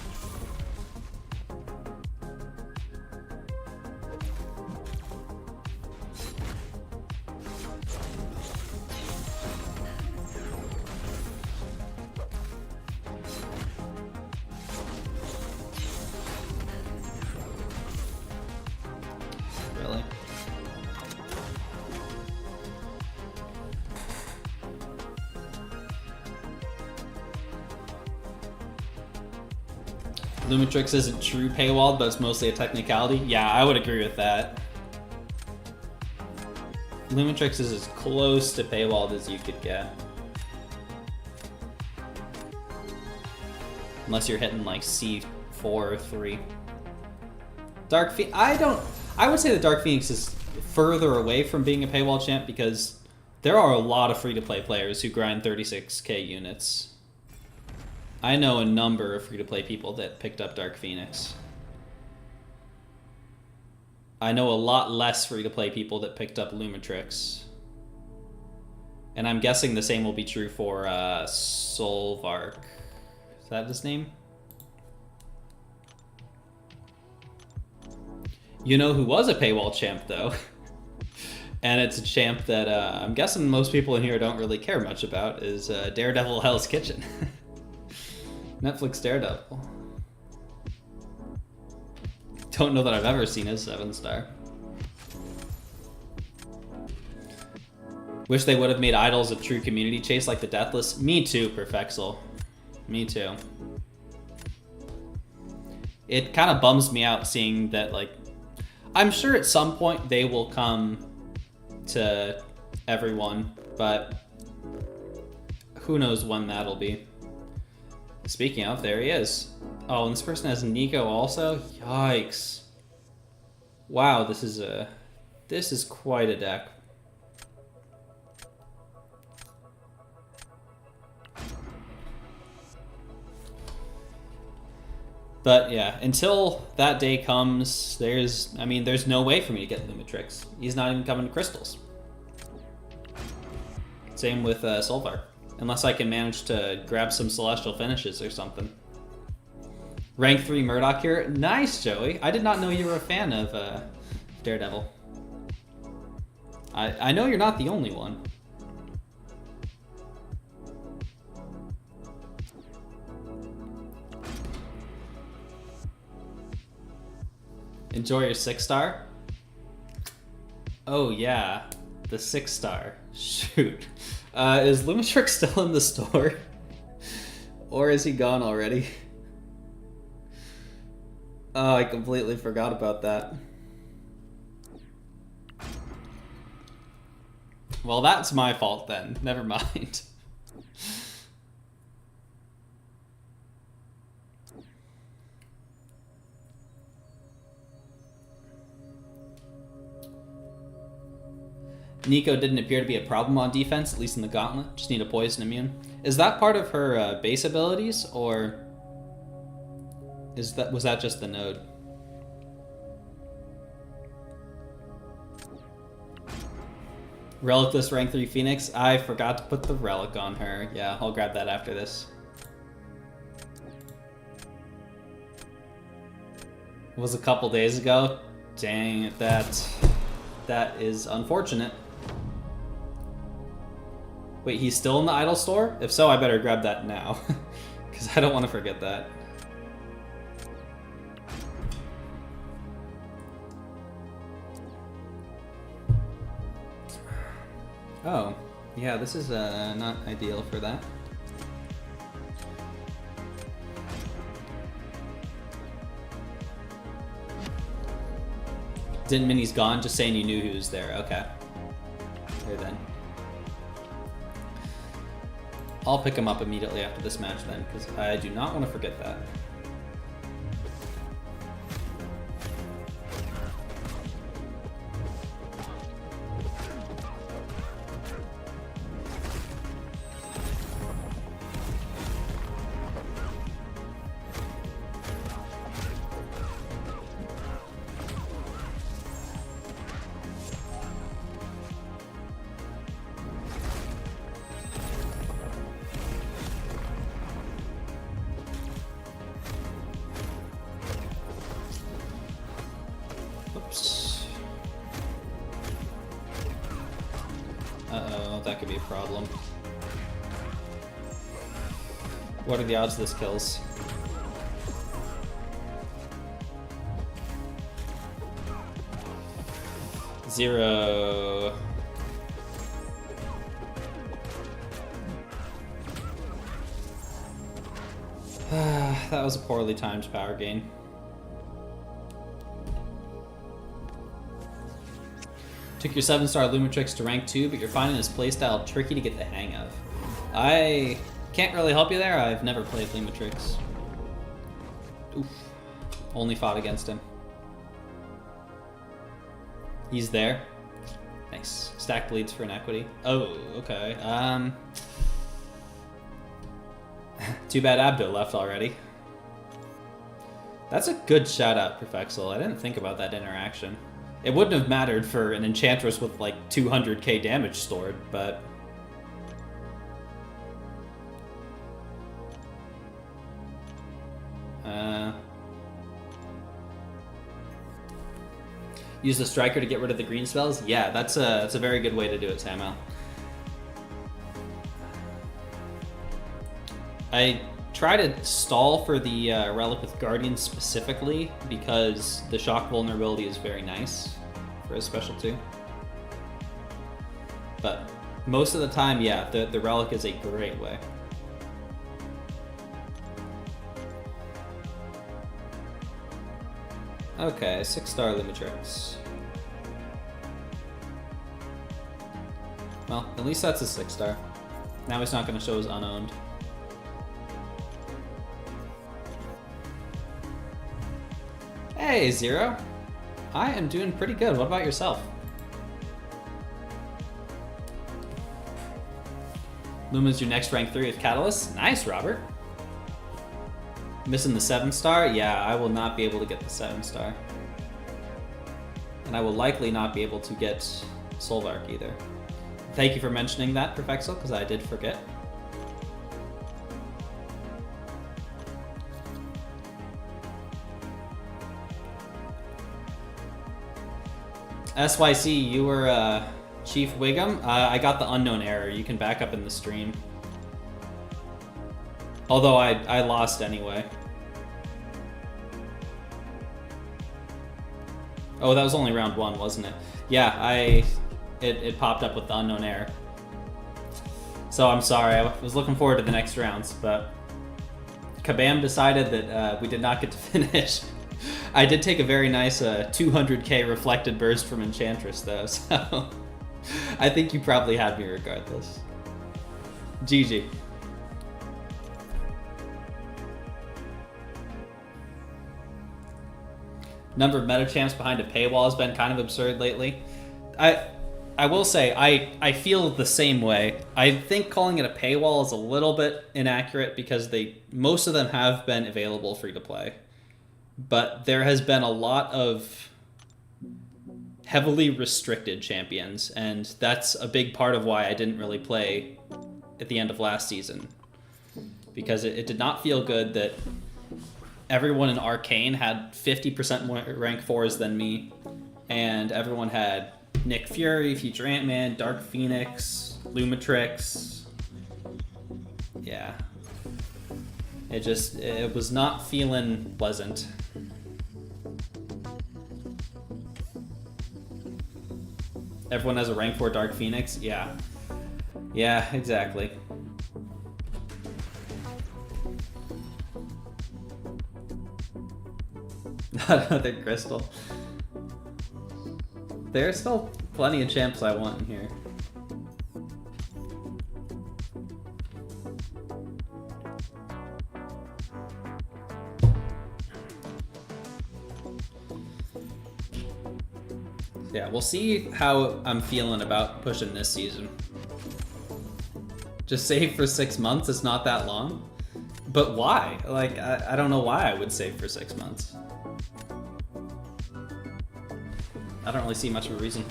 Really? Lumitrix isn't true paywalled, but it's mostly a technicality. Yeah, I would agree with that. Lumitrix is as close to paywalled as you could get. Unless you're hitting like C4 or 3. Dark Phoenix, I would say the Dark Phoenix is further away from being a paywall champ because there are a lot of free-to-play players who grind 36k units. I know a number of free-to-play people that picked up Dark Phoenix. I know a lot less free-to-play people that picked up Lumitrix. And I'm guessing the same will be true for Solvark. Is that his name? You know who was a paywall champ, though? And it's a champ that I'm guessing most people in here don't really care much about, is Daredevil Hell's Kitchen. Netflix Daredevil. Don't know that I've ever seen his 7-star. Wish they would have made idols a true community chase like the Deathless. Me too, Perfexel. Me too. It kind of bums me out seeing that, like, I'm sure at some point they will come to everyone, but who knows when that'll be. Speaking of, there he is. Oh, and this person has Nico also? Yikes. Wow, this is quite a deck. But yeah, until that day comes, there's no way for me to get Lumitrix. He's not even coming to Crystals. Same with Solvar. Unless I can manage to grab some Celestial finishes or something. Rank 3 Murdoch here. Nice, Joey. I did not know you were a fan of Daredevil. I know you're not the only one. Enjoy your 6-star? Oh yeah, the 6-star. Shoot. Is Lumitrix still in the store? Or is he gone already? Oh, I completely forgot about that. Well, that's my fault then. Never mind. Nico didn't appear to be a problem on defense, at least in the gauntlet. Just need a poison immune. Is that part of her base abilities, or was that just the node? Relicless rank 3 Phoenix. I forgot to put the relic on her. Yeah, I'll grab that after this. It was a couple days ago. Dang it, that is unfortunate. Wait, he's still in the idol store? If so, I better grab that now. Because I don't want to forget that. Oh, yeah, this is not ideal for that. Didn't mean he's gone, just saying you knew he was there. Okay. Here then. I'll pick him up immediately after this match then, because I do not want to forget that. That could be a problem. What are the odds this kills? Zero. That was a poorly timed power gain. Took your 7-star Lumitrix to rank 2, but you're finding his playstyle tricky to get the hang of. I can't really help you there. I've never played Lumitrix. Oof. Only fought against him. He's there. Nice. Stack bleeds for inequity. Oh, okay. Too bad Abdo left already. That's a good shout out, Perfexel. I didn't think about that interaction. It wouldn't have mattered for an Enchantress with like 200k damage stored, but... Use the Striker to get rid of the green spells? Yeah, that's a very good way to do it, Samuel. I try to stall for the Relic with Guardian specifically because the shock vulnerability is very nice for a special 2. But Most of the time, yeah, the relic is a great way. Okay, 6-star Lumitrix. Well, at least that's a 6-star. Now he's not going to show his unowned. Hey, Zero. I am doing pretty good. What about yourself? Luma's your next rank 3 with Catalyst. Nice, Robert. Missing the 7-star? Yeah, I will not be able to get the 7-star. And I will likely not be able to get Solvark either. Thank you for mentioning that, Perfexel, because I did forget. SYC, you were Chief Wiggum. I got the unknown error. You can back up in the stream. Although I lost anyway. Oh, that was only round 1, wasn't it? Yeah, it popped up with the unknown error. So I'm sorry. I was looking forward to the next rounds, but Kabammed decided that we did not get to finish. I did take a very nice 200k reflected burst from Enchantress though, so I think you probably had me regardless. GG. Number of meta champs behind a paywall has been kind of absurd lately. I will say, I feel the same way. I think calling it a paywall is a little bit inaccurate because most of them have been available free to play. But there has been a lot of heavily restricted champions, and that's a big part of why I didn't really play at the end of last season. Because it did not feel good that everyone in Arcane had 50% more rank 4s than me, and everyone had Nick Fury, Future Ant-Man, Dark Phoenix, Lumitrix. Yeah. It was not feeling pleasant. Everyone has a rank 4 Dark Phoenix? Yeah. Yeah, exactly. Not another crystal. There's still plenty of champs I want in here. Yeah, we'll see how I'm feeling about pushing this season. Just save for 6 months, it's not that long. But why? Like, I don't know why I would save for 6 months. I don't really see much of a reason.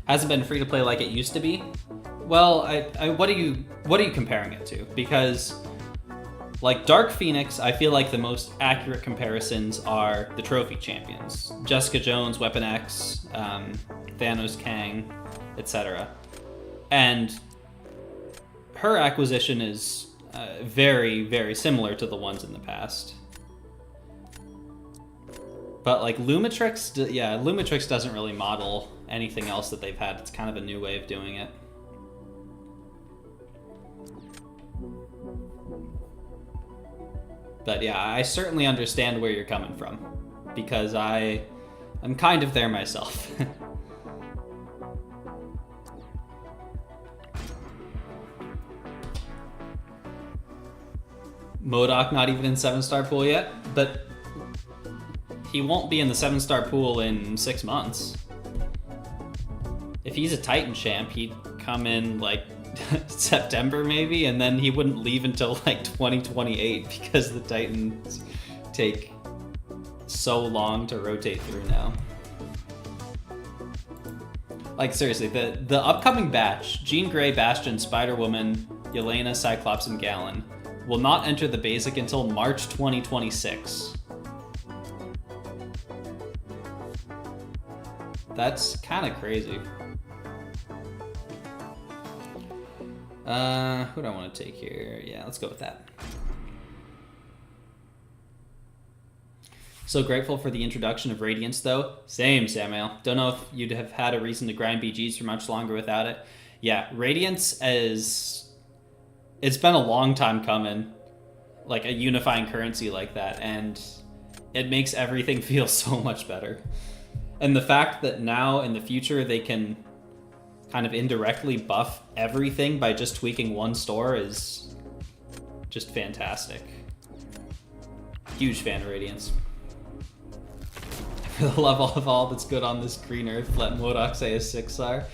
Hasn't been free to play like it used to be. Well, what are you comparing it to? Because like Dark Phoenix, I feel like the most accurate comparisons are the trophy champions: Jessica Jones, Weapon X, Thanos, Kang, etc. And her acquisition is very, very similar to the ones in the past. But like Lumitrix, yeah, Lumitrix doesn't really model anything else that they've had. It's kind of a new way of doing it. But yeah, I certainly understand where you're coming from, because I'm kind of there myself. MODOK not even in 7-star pool yet, but he won't be in the 7-star pool in 6 months. If he's a Titan champ, he'd come in like September maybe, and then he wouldn't leave until like 2028 because the Titans take so long to rotate through now. Like seriously, the upcoming batch, Jean Grey, Bastion, Spider-Woman, Yelena, Cyclops, and Galen, will not enter the basic until March 2026. That's kind of crazy. Who do I want to take here? Yeah, let's go with that. So grateful for the introduction of Radiance, though. Same, Samuel. Don't know if you'd have had a reason to grind BGs for much longer without it. Yeah, Radiance is... It's been a long time coming, like a unifying currency like that, and it makes everything feel so much better. And the fact that now in the future they can kind of indirectly buff everything by just tweaking one store is just fantastic. Huge fan of Radiance. For the level of all that's good on this green earth, let Modok say a 6-star.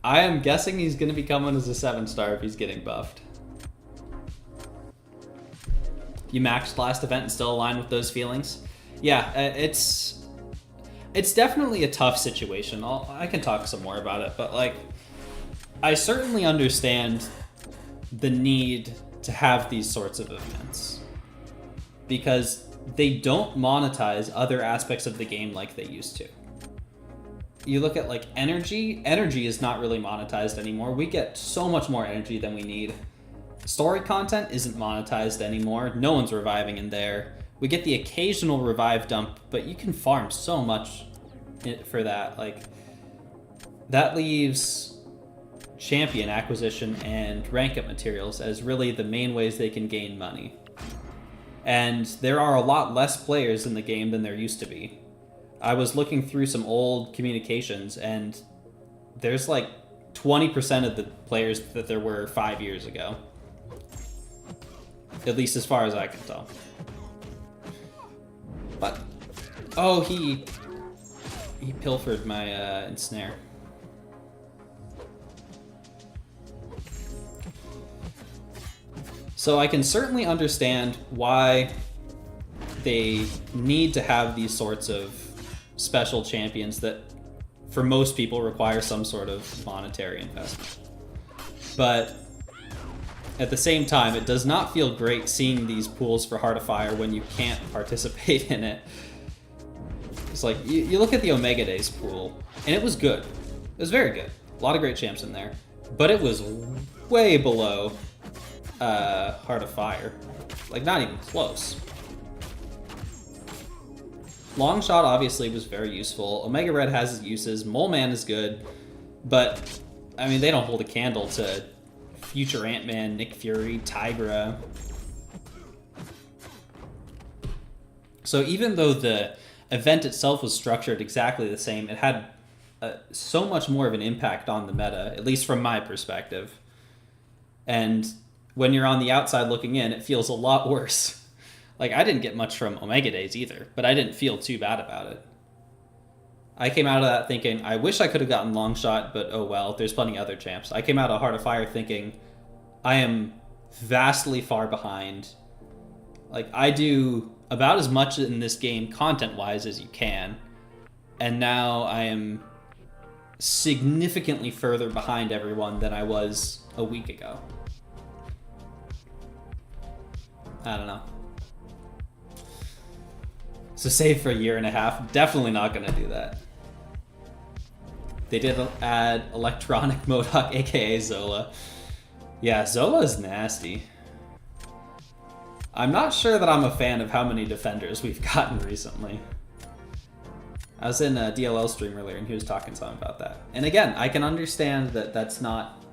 I am guessing he's going to be coming as a 7-star if he's getting buffed. You maxed last event and still aligned with those feelings? Yeah, it's definitely a tough situation. I can talk some more about it, but like, I certainly understand the need to have these sorts of events because they don't monetize other aspects of the game like they used to. You look at like energy is not really monetized anymore. We get so much more energy than we need. Story content isn't monetized anymore. No one's reviving in there. We get the occasional revive dump, but you can farm so much for that. Like, that leaves champion acquisition and rank up materials as really the main ways they can gain money. And there are a lot less players in the game than there used to be. I was looking through some old communications, and there's like 20% of the players that there were 5 years ago. At least as far as I can tell. But, oh, he pilfered my ensnare. So I can certainly understand why they need to have these sorts of special champions that for most people require some sort of monetary investment. But at the same time, it does not feel great seeing these pools for Heart of Fire when you can't participate in it. It's like, you look at the Omega Days pool, and it was good. It was very good. A lot of great champs in there. But it was way below Heart of Fire. Like, not even close. Long Shot obviously was very useful. Omega Red has its uses. Mole Man is good. But, I mean, they don't hold a candle to Future Ant-Man, Nick Fury, Tigra. So even though the event itself was structured exactly the same, it had so much more of an impact on the meta, at least from my perspective. And when you're on the outside looking in, it feels a lot worse. Like, I didn't get much from Omega Days either, but I didn't feel too bad about it. I came out of that thinking, I wish I could have gotten Long Shot, but oh well, there's plenty of other champs. I came out of Heart of Fire thinking, I am vastly far behind. Like, I do about as much in this game content-wise as you can, and now I am significantly further behind everyone than I was a week ago. I don't know. So save for a year and a half, definitely not going to do that. They did add Electronic Modok, aka Zola. Yeah, Zola is nasty. I'm not sure that I'm a fan of how many defenders we've gotten recently. I was in a DLL stream earlier and he was talking something about that. And again, I can understand that that's not...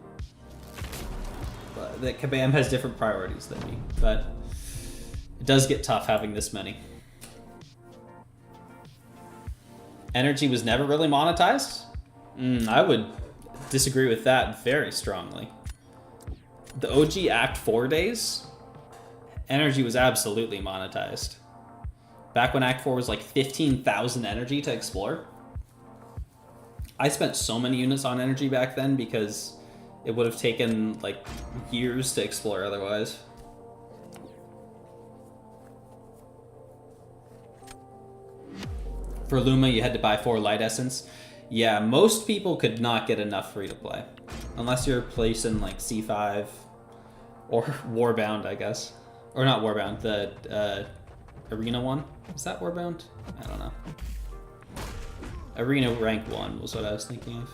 that Kabammed has different priorities than me, but it does get tough having this many. Energy was never really monetized? I would disagree with that very strongly. The OG Act 4 days, energy was absolutely monetized. Back when Act 4 was like 15,000 energy to explore. I spent so many units on energy back then because it would have taken like years to explore otherwise. For Luma, you had to buy 4 Light Essence. Yeah, most people could not get enough free to play. Unless you're placing like C5 or Warbound, I guess. Or not Warbound, the Arena one. Is that Warbound? I don't know. Arena rank 1 was what I was thinking of.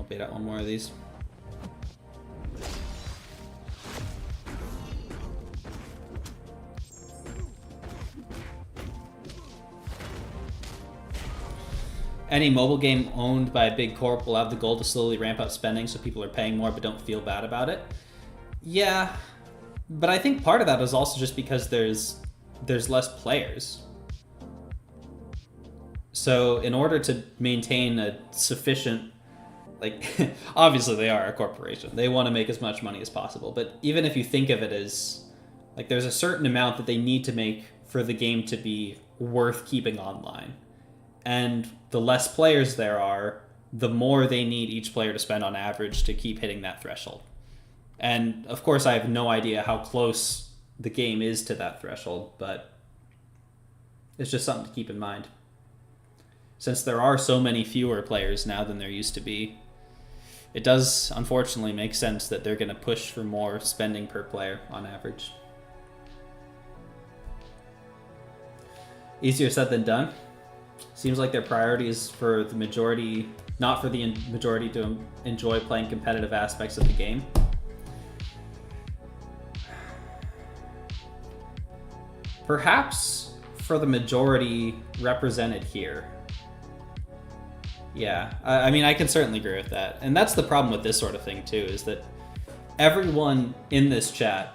bait out one more of these. Any mobile game owned by a big corp will have the goal to slowly ramp up spending so people are paying more but don't feel bad about it. Yeah, but I think part of that is also just because there's less players. So in order to maintain a sufficient, like, obviously they are a corporation. They want to make as much money as possible. But even if you think of it as, like, there's a certain amount that they need to make for the game to be worth keeping online. And the less players there are, the more they need each player to spend on average to keep hitting that threshold. And of course, I have no idea how close the game is to that threshold, but it's just something to keep in mind. Since there are so many fewer players now than there used to be, it does unfortunately make sense that they're going to push for more spending per player on average. Easier said than done. Seems like their priority is for the majority, not for the majority to enjoy playing competitive aspects of the game. Perhaps for the majority represented here. Yeah, I mean, I can certainly agree with that. And that's the problem with this sort of thing too, is that everyone in this chat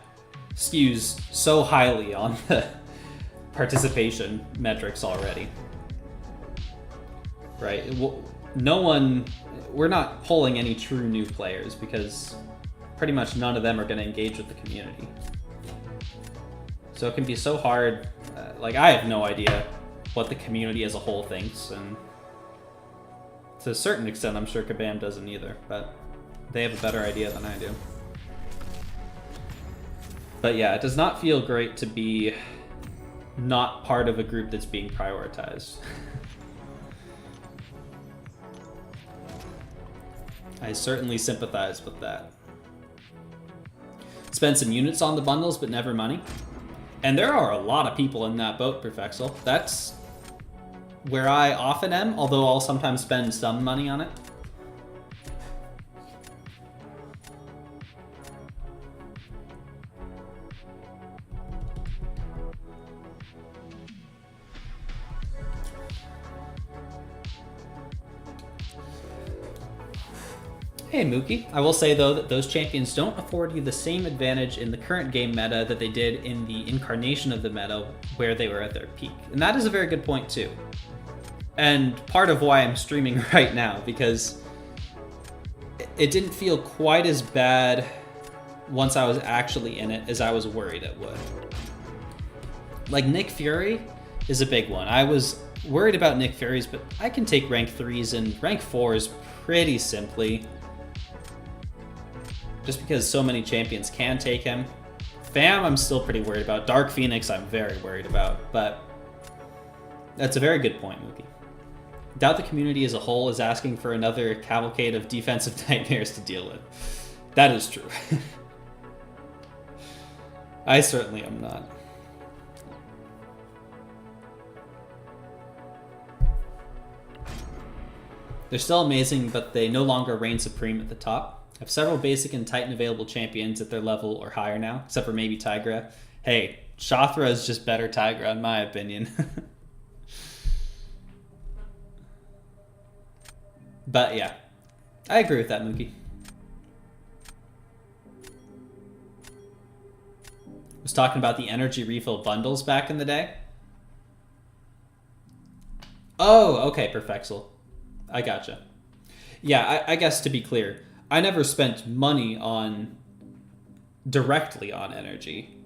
skews so highly on the participation metrics already. Right? No one, we're not polling any true new players because pretty much none of them are going to engage with the community. So it can be so hard. Like, I have no idea what the community as a whole thinks, and to a certain extent, I'm sure Kabammed doesn't either, but they have a better idea than I do. But yeah, it does not feel great to be not part of a group that's being prioritized. I certainly sympathize with that. Spend some units on the bundles, but never money. And there are a lot of people in that boat, Perfexel. That's where I often am, although I'll sometimes spend some money on it. Hey Mookie, I will say though that those champions don't afford you the same advantage in the current game meta that they did in the incarnation of the meta where they were at their peak. And that is a very good point too. And part of why I'm streaming right now, because it didn't feel quite as bad once I was actually in it as I was worried it would. Like Nick Fury is a big one. I was worried about Nick Fury's, but I can take rank 3s and rank 4s pretty simply. Just because so many champions can take him. Fam, I'm still pretty worried about. Dark Phoenix, I'm very worried about. But that's a very good point, Mookie. Doubt the community as a whole is asking for another cavalcade of defensive nightmares to deal with. That is true. I certainly am not. They're still amazing, but they no longer reign supreme at the top. Have several basic and Titan available champions at their level or higher now, except for maybe Tigra. Hey, Shothra is just better Tigra in my opinion. But yeah, I agree with that, Mookie. Was talking about the energy refill bundles back in the day. Oh, okay, Perfexel. I gotcha. Yeah, I guess to be clear, I never spent money directly on energy,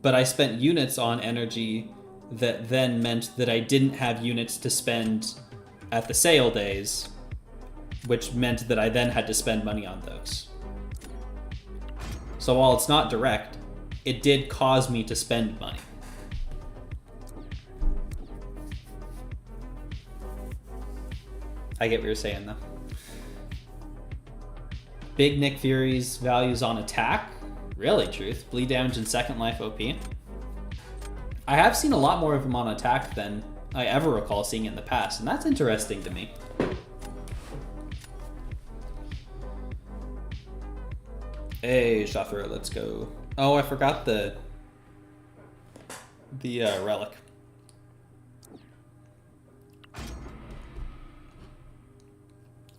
but I spent units on energy that then meant that I didn't have units to spend at the sale days, which meant that I then had to spend money on those. So while it's not direct, it did cause me to spend money. I get what you're saying though. Big Nick Fury's values on attack? Really, Truth? Bleed damage and second life OP? I have seen a lot more of him on attack than I ever recall seeing in the past, and that's interesting to me. Hey, Shaffer, let's go. Oh, I forgot the relic.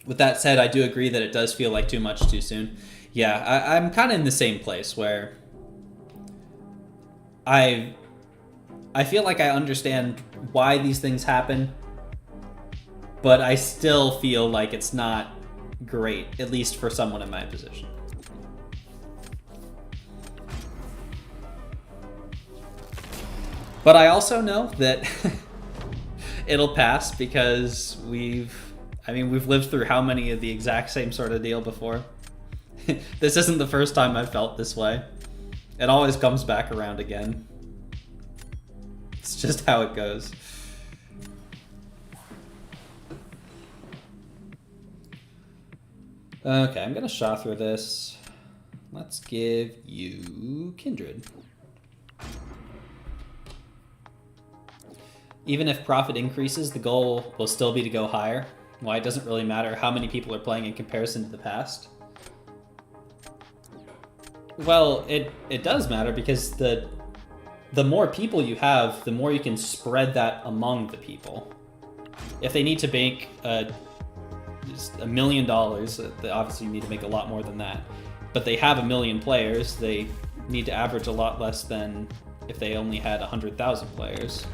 With that said, I do agree that it does feel like too much too soon. Yeah, I'm kind of in the same place where I feel like I understand why these things happen, but I still feel like it's not great, at least for someone in my position. But I also know that it'll pass because we've lived through how many of the exact same sort of deal before. This isn't the first time I've felt this way. It always comes back around again. It's just how it goes. Okay, I'm gonna shaw through this. Let's give you Kindred. Even if profit increases, the goal will still be to go higher. Why it doesn't really matter how many people are playing in comparison to the past. Well, it does matter because the more people you have, the more you can spread that among the people. If they need to make just $1 million, they obviously need to make a lot more than that. But they have 1 million players, they need to average a lot less than if they only had 100,000 players.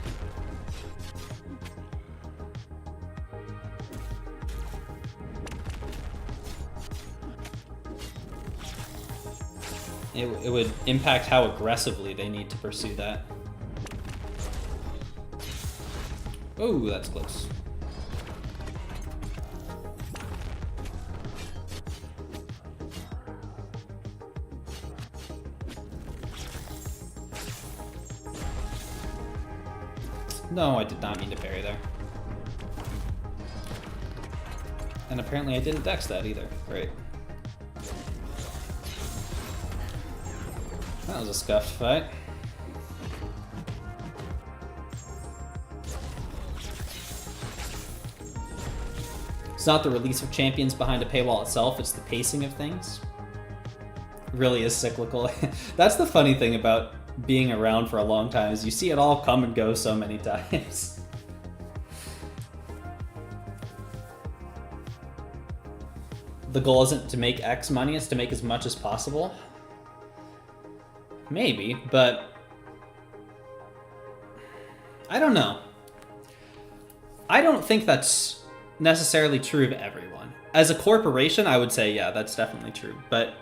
It would impact how aggressively they need to pursue that. Oh, that's close. No, I did not mean to parry there. And apparently I didn't dex that either. Great. That was a scuffed fight. It's not the release of champions behind a paywall itself, it's the pacing of things. It really is cyclical. That's the funny thing about being around for a long time, is you see it all come and go so many times. The goal isn't to make X money, it's to make as much as possible. Maybe, but I don't know. I don't think that's necessarily true of everyone. As a corporation, I would say, yeah, that's definitely true. But,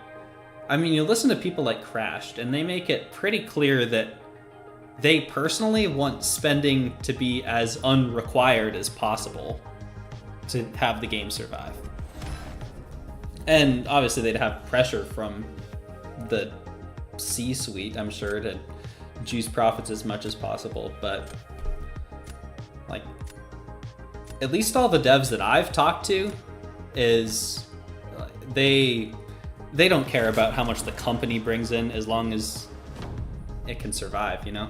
I mean, you listen to people like Crashed, and they make it pretty clear that they personally want spending to be as unrequired as possible to have the game survive. And obviously they'd have pressure from the C-suite, I'm sure, to juice profits as much as possible, but like, at least all the devs that I've talked to is they don't care about how much the company brings in as long as it can survive, you know?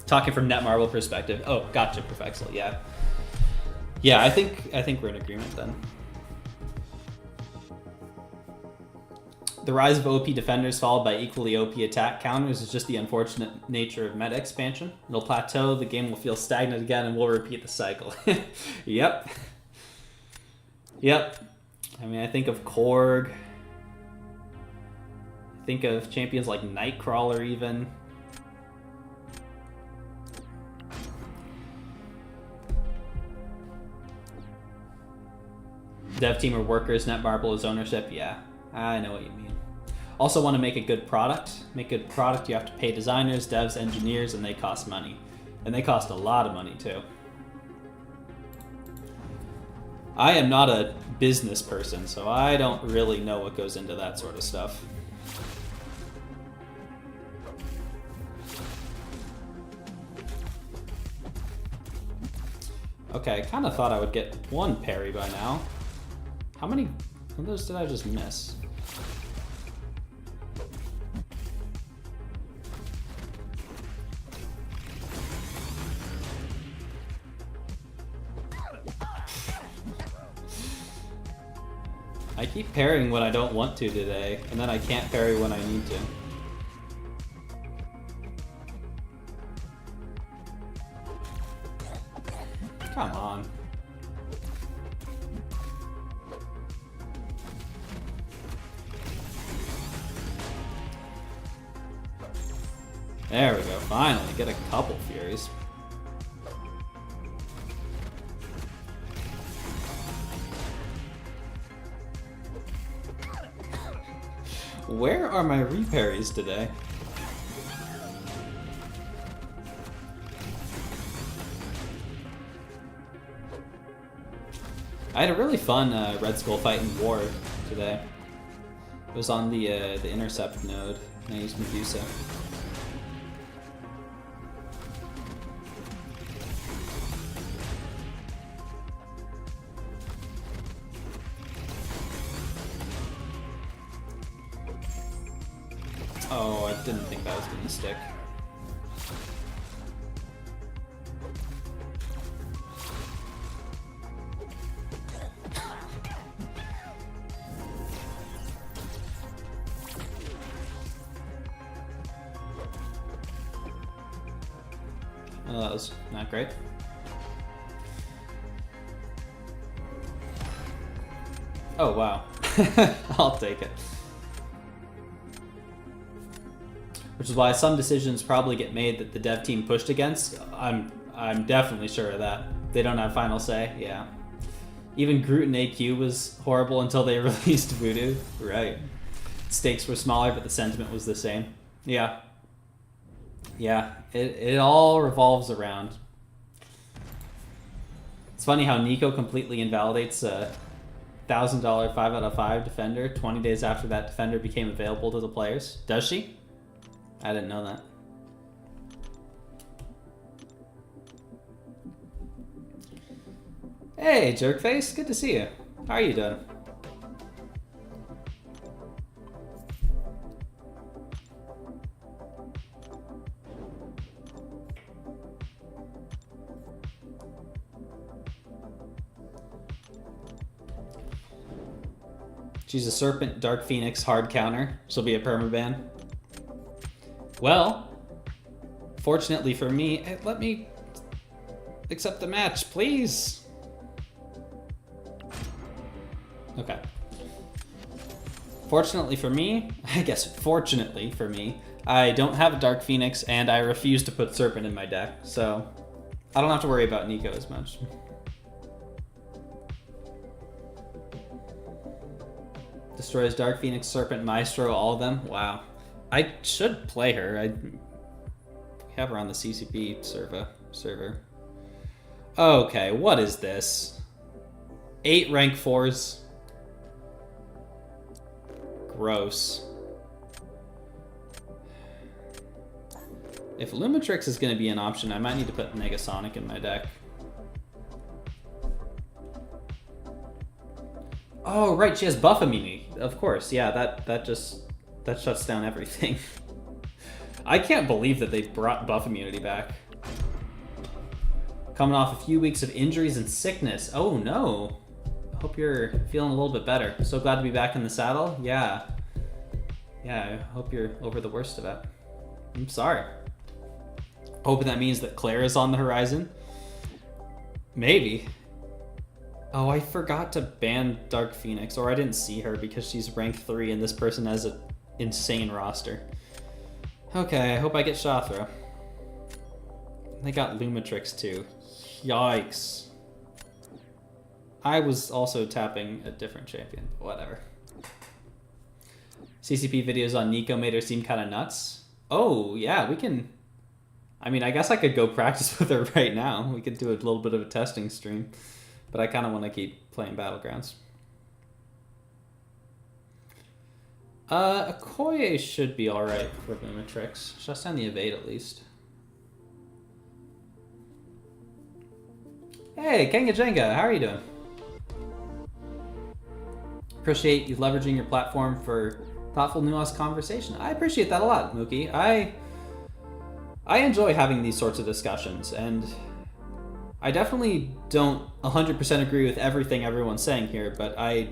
Talking from Netmarble perspective. Oh, gotcha, Perfexel, yeah. Yeah, I think we're in agreement then. The rise of OP defenders followed by equally OP attack counters is just the unfortunate nature of meta expansion. It'll plateau, the game will feel stagnant again, and we'll repeat the cycle. Yep. Yep. I mean, I think of Korg. I think of champions like Nightcrawler even. Dev team or workers, Netmarble is ownership. Yeah, I know what you mean. Also want to make a good product. Make a good product, you have to pay designers, devs, engineers, and they cost money. And they cost a lot of money too. I am not a business person, so I don't really know what goes into that sort of stuff. Okay, I kind of thought I would get one parry by now. How many of those did I just miss? I keep parrying when I don't want to today, and then I can't parry when I need to. Come on. There we go, finally, get a couple Furies. Where are my reparries today? I had a really fun Red Skull fight in War today. It was on the intercept node, and I used Medusa. Oh, I didn't think that was going to stick. Well, that was not great. Oh, wow. I'll take it. Which is why some decisions probably get made that the dev team pushed against. I'm definitely sure of that. They don't have final say, yeah. Even Groot and AQ was horrible until they released Voodoo. Right. Stakes were smaller, but the sentiment was the same. Yeah. Yeah, it all revolves around. It's funny how Nico completely invalidates a $1,000 5 out of 5 defender 20 days after that defender became available to the players. Does she? I didn't know that. Hey, Jerkface, good to see you. How are you doing? She's a Serpent, Dark Phoenix, hard counter. She'll be a permaban. Well, fortunately for me, let me accept the match, please. Okay. Fortunately for me, I guess fortunately for me, I don't have a Dark Phoenix and I refuse to put Serpent in my deck, so I don't have to worry about Nico as much. Destroys Dark Phoenix, Serpent, Maestro, all of them. Wow. I should play her. I have her on the CCP server. Okay, what is this? 8 rank 4s. Gross. If Lumitrix is going to be an option, I might need to put Negasonic in my deck. Oh, right, she has buff immunity. Of course, yeah, that shuts down everything. I can't believe that they brought buff immunity back. Coming off a few weeks of injuries and sickness. Oh no. Hope you're feeling a little bit better. So glad to be back in the saddle. Yeah. Yeah, I hope you're over the worst of it. I'm sorry. Hoping that means that Claire is on the horizon. Maybe. Oh, I forgot to ban Dark Phoenix, or I didn't see her because she's rank 3 and this person has an insane roster. Okay, I hope I get Shathra. They got Lumitrix too. Yikes. I was also tapping a different champion, but whatever. CCP videos on Nico made her seem kind of nuts. Oh, yeah, we can... I mean, I guess I could go practice with her right now. We could do a little bit of a testing stream. But I kind of want to keep playing Battlegrounds. Okoye should be alright for Lumitrix. Just on the evade at least. Hey, Kenga Jenga, how are you doing? Appreciate you leveraging your platform for thoughtful, nuanced conversation. I appreciate that a lot, Mookie. I enjoy having these sorts of discussions, and I definitely don't 100% agree with everything everyone's saying here, but I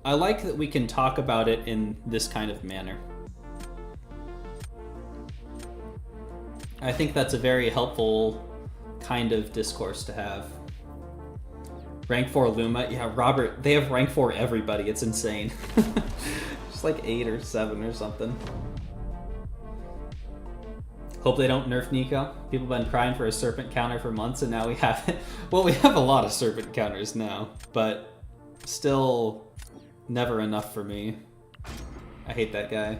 I like that we can talk about it in this kind of manner. I think that's a very helpful kind of discourse to have. Rank 4 Luma, yeah, Robert, they have rank 4 everybody, it's insane. Just like 8 or 7 or something. Hope they don't nerf Nico. People have been crying for a serpent counter for months and now we have it. Well, we have a lot of serpent counters now, but still never enough for me. I hate that guy.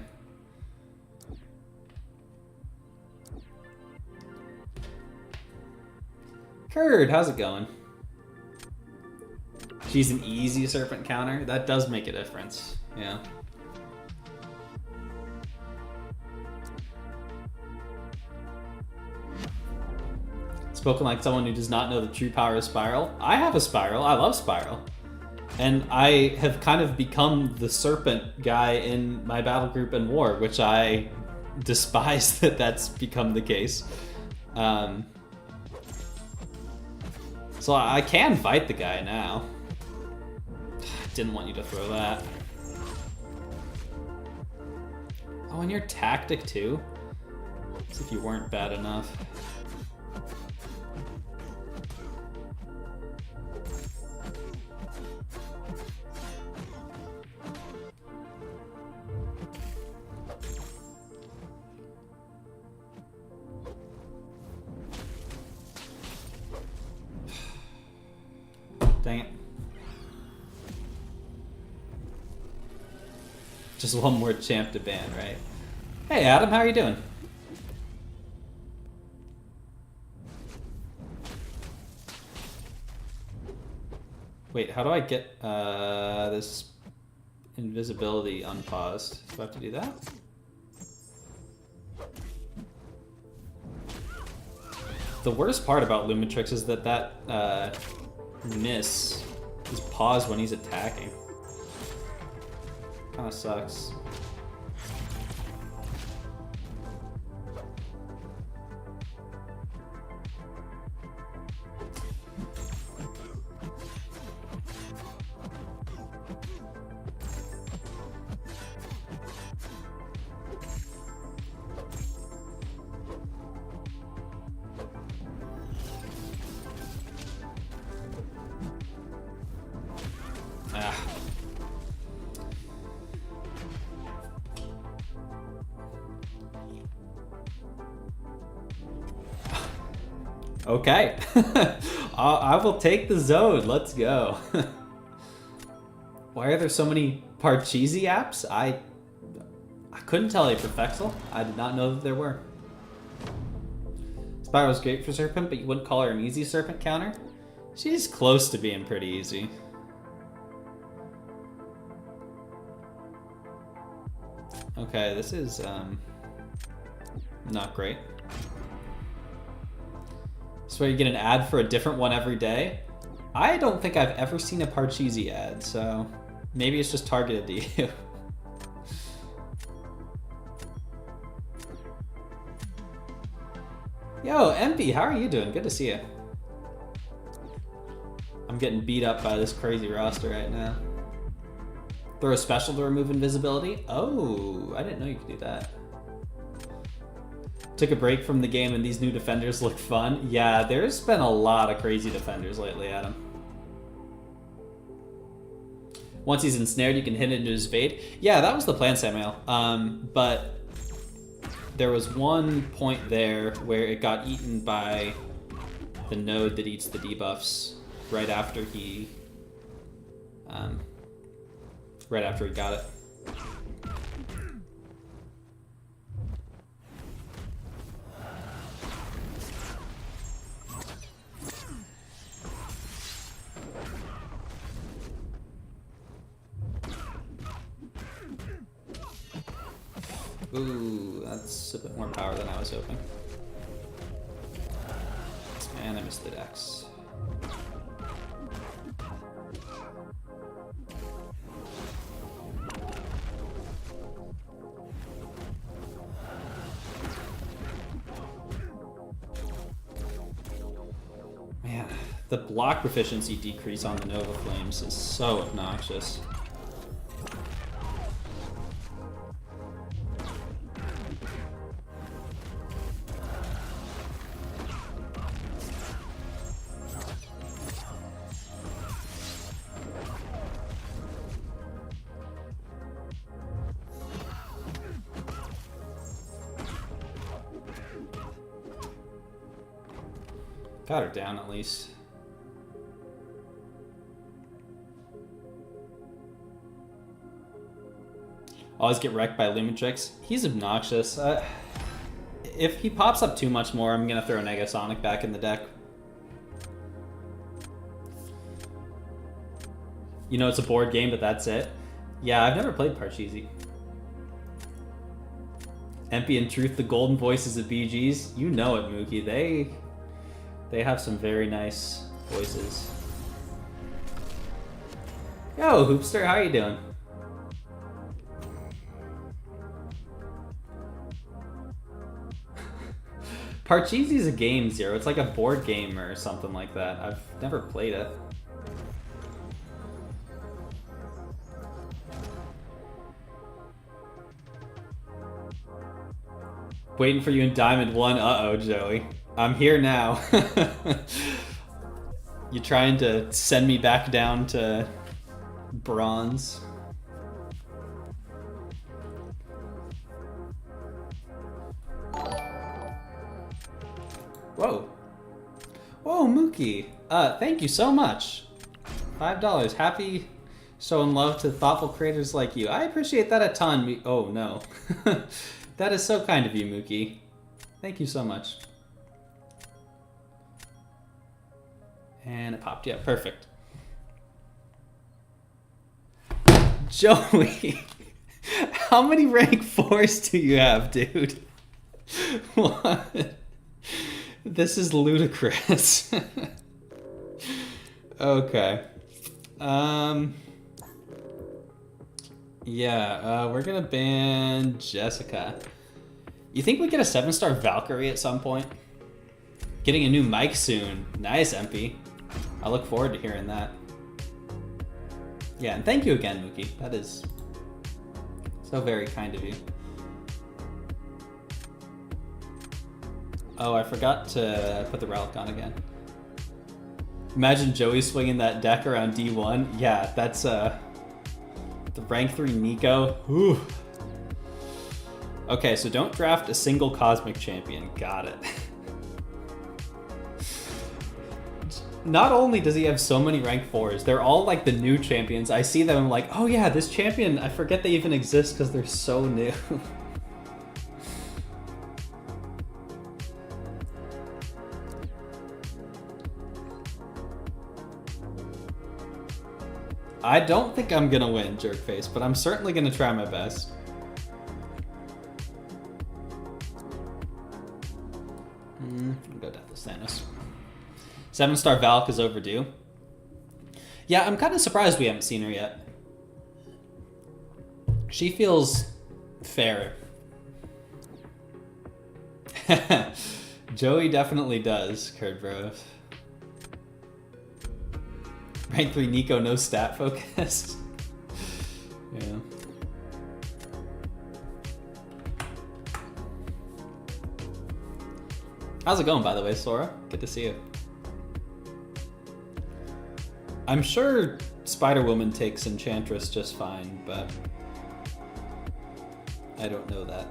Kurd, how's it going? She's an easy serpent counter? That does make a difference, yeah. Spoken like someone who does not know the true power of Spiral. I have a Spiral, I love Spiral. And I have kind of become the serpent guy in my battle group in war, which I despise that that's become the case. So I can fight the guy now. Didn't want you to throw that. Oh, and you're tactic too? As if you weren't bad enough. Dang it. Just one more champ to ban, right? Hey Adam, how are you doing? Wait, how do I get this invisibility unpaused? Do I have to do that? The worst part about Lumitrix is that miss is paused when he's attacking. Kinda sucks. Okay. I will take the zone. Let's go. Why are there so many Parcheesi apps? I couldn't tell you, Perfexel. I did not know that there were. Spiral's great for Serpent, but you wouldn't call her an easy Serpent counter? She's close to being pretty easy. Okay, this is not great. So you get an ad for a different one every day? I don't think I've ever seen a Parcheesi ad, so maybe it's just targeted to you. Yo, MB, how are you doing? Good to see you. I'm getting beat up by this crazy roster right now. Throw a special to remove invisibility? Oh, I didn't know you could do that. Took a break from the game and these new defenders look fun. Yeah, there's been a lot of crazy defenders lately, Adam. Once he's ensnared, you can hit into his evade. Yeah, that was the plan, Samuel. But there was one point there where it got eaten by the node that eats the debuffs right after he got it. Ooh, that's a bit more power than I was hoping. And I missed the dex. The block proficiency decrease on the Nova Flames is so obnoxious. Got her down at least. Always get wrecked by Lumitrix. He's obnoxious. If he pops up too much more, I'm gonna throw Negasonic back in the deck. You know it's a board game, but that's it. Yeah, I've never played Parcheesi. Empy and Truth, the golden voices of BGs. You know it, Mookie. They have some very nice voices. Yo, Hoopster, how you doing? Parcheesi's a game, Zero. It's like a board game or something like that. I've never played it. Waiting for you in Diamond 1. Uh-oh, Joey. I'm here now. You trying to send me back down to bronze? Whoa. Whoa, Mookie. Thank you so much. $5. Happy showing love to thoughtful creators like you. I appreciate that a ton. Oh, no. That is so kind of you, Mookie. Thank you so much. And it popped. Yeah, perfect. Joey, how many rank 4s do you have, dude? What? This is ludicrous. Okay. Yeah, we're gonna ban Jessica. You think we get a 7-star Valkyrie at some point? Getting a new mic soon. Nice, MP. I look forward to hearing that. Yeah, and thank you again, Mookie. That is so very kind of you. Oh, I forgot to put the relic on again. Imagine Joey swinging that deck around D1. Yeah, that's the rank 3 Nico. Ooh. Okay, so don't draft a single Cosmic Champion. Got it. Not only does he have so many rank 4s, they're all like the new champions. I see them, I'm like, oh yeah, this champion, I forget they even exist because they're so new. I don't think I'm gonna win, Jerkface, but I'm certainly gonna try my best. I'll go DeathlessThanos. 7-star Valk is overdue. Yeah, I'm kind of surprised we haven't seen her yet. She feels fair. Joey definitely does, Kurt Bros. Rank 3 Nico, no stat focused. Yeah. How's it going, by the way, Sora? Good to see you. I'm sure Spider-Woman takes Enchantress just fine, but I don't know that.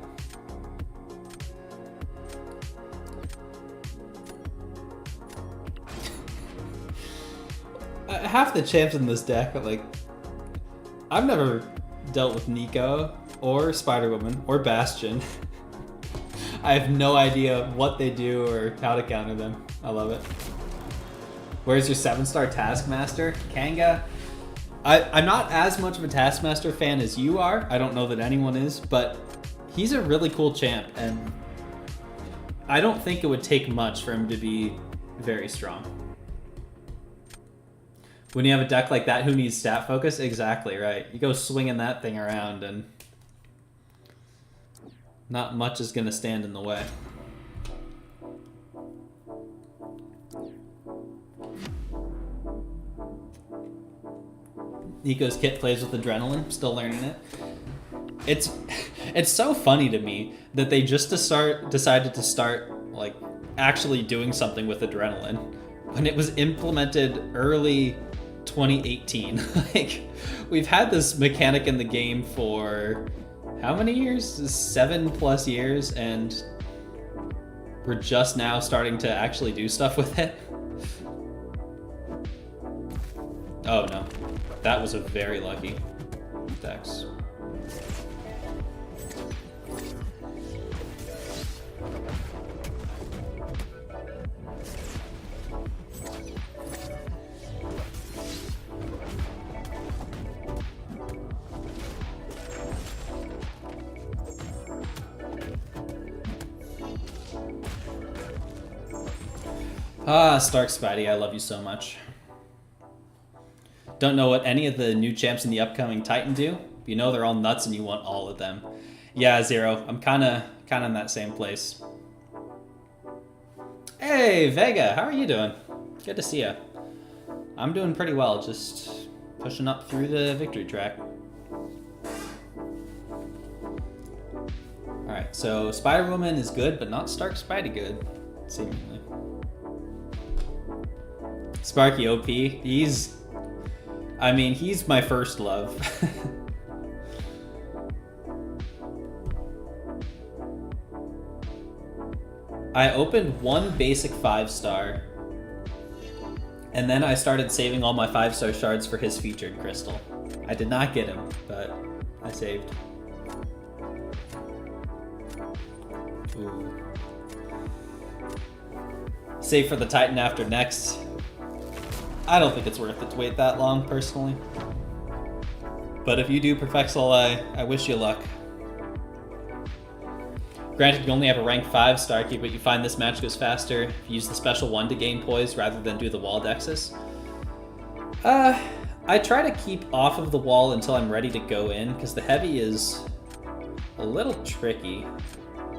Half the champs in this deck, like, I've never dealt with Nico or Spider-Woman or Bastion. I have no idea what they do or how to counter them. I love it. Where's your 7-star Taskmaster? Kanga? I'm not as much of a Taskmaster fan as you are. I don't know that anyone is, but he's a really cool champ, and I don't think it would take much for him to be very strong. When you have a deck like that, who needs stat focus? Exactly, right. You go swinging that thing around and not much is going to stand in the way. Nico's kit plays with adrenaline, still learning it. It's so funny to me that they just decided to start like actually doing something with adrenaline when it was implemented early 2018. Like, we've had this mechanic in the game for how many years? 7+ years, and We're just now starting to actually do stuff with it. Oh no, that was a very lucky dex. Ah, StarkSpidey, I love you so much. Don't know what any of the new champs in the upcoming Titan do, but you know they're all nuts and you want all of them. Yeah, Zero, I'm kinda in that same place. Hey, Vega, how are you doing? Good to see ya. I'm doing pretty well, just pushing up through the victory track. Alright, so Spider-Woman is good, but not StarkSpidey good, seemingly. Sparky OP, he's my first love. I opened one basic 5-star, and then I started saving all my 5-star shards for his featured crystal. I did not get him, but I saved. Ooh. Save for the Titan after next. I don't think it's worth it to wait that long, personally. But if you do, Perfexel, I wish you luck. Granted, you only have a rank 5 Starkey, but you find this match goes faster if you use the special 1 to gain poise rather than do the wall dexes. I try to keep off of the wall until I'm ready to go in, because the heavy is a little tricky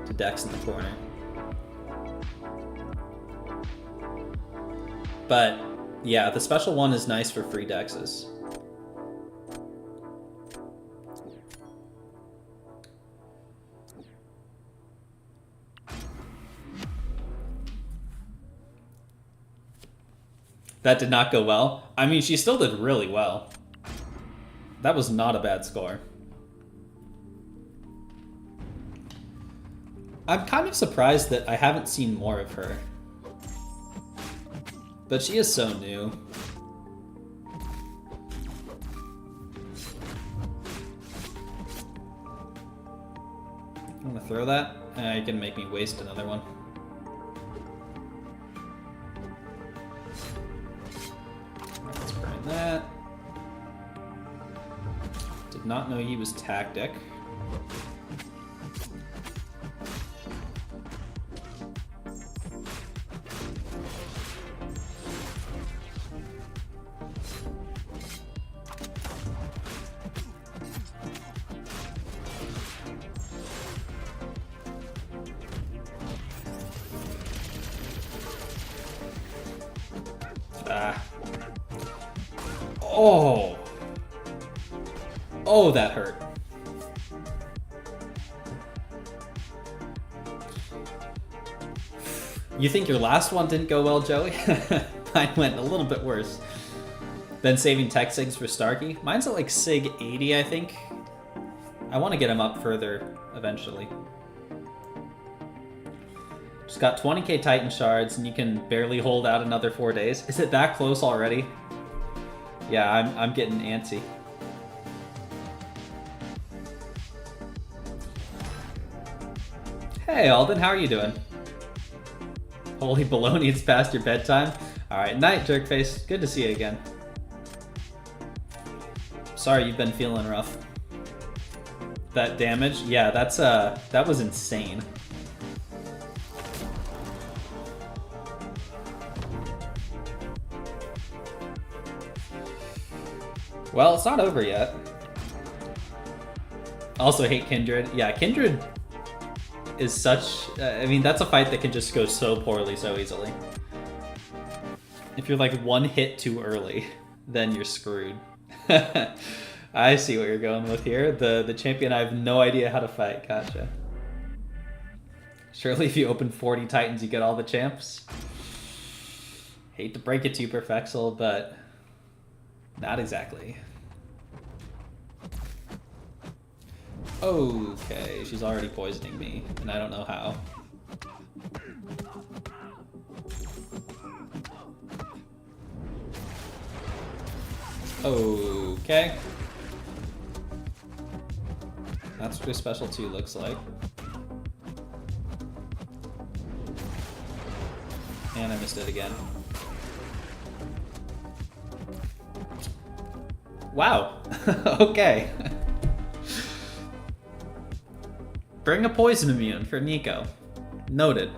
to dex in the corner. But yeah, the special 1 is nice for free dexes. That did not go well. I mean, she still did really well. That was not a bad score. I'm kind of surprised that I haven't seen more of her. But she is so new. I'm gonna throw that. You can make me waste another one. Let's burn that. Did not know he was tactic. Oh. Oh, that hurt. You think your last one didn't go well, Joey? Mine went a little bit worse. Then saving tech sigs for Starkey. Mine's at like sig 80, I think. I want to get him up further eventually. Just got 20k Titan shards, and you can barely hold out another 4 days. Is it that close already? Yeah, I'm getting antsy. Hey Alden, how are you doing? Holy baloney, it's past your bedtime. Alright, night jerkface. Good to see you again. Sorry you've been feeling rough. That damage? Yeah, that was insane. Well, it's not over yet. Also hate Kindred. Yeah, Kindred is such... I mean, that's a fight that can just go so poorly so easily. If you're like one hit too early, then you're screwed. I see what you're going with here. The champion I have no idea how to fight. Gotcha. Surely if you open 40 Titans, you get all the champs. Hate to break it to you, Perfexel, but not exactly. Okay, she's already poisoning me, and I don't know how. Okay. That's what your special 2 looks like. And I missed it again. Wow. Okay. Bring a poison immune for Nico. Noted.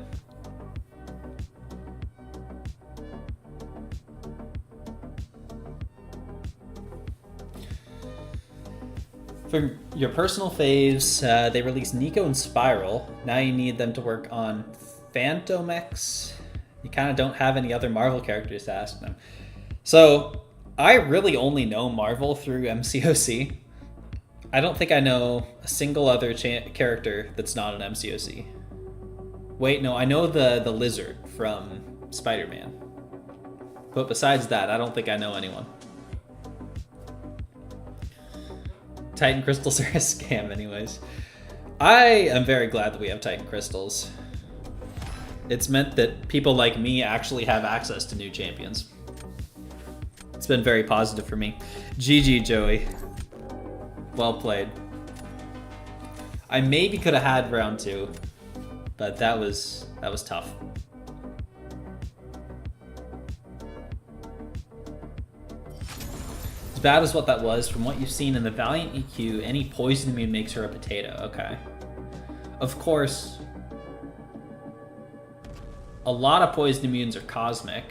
For your personal faves, they released Nico and Spiral. Now you need them to work on Phantomex. You kind of don't have any other Marvel characters to ask them. So, I really only know Marvel through MCOC. I don't think I know a single other character that's not an MCOC. Wait, no, I know the lizard from Spider-Man. But besides that, I don't think I know anyone. Titan crystals are a scam anyways. I am very glad that we have Titan crystals. It's meant that people like me actually have access to new champions. It's been very positive for me. GG, Joey. Well played. I maybe could have had round 2, but that was tough. As bad as what that was, from what you've seen in the Valiant EQ, any poison immune makes her a potato. Okay. Of course, a lot of poison immunes are cosmic.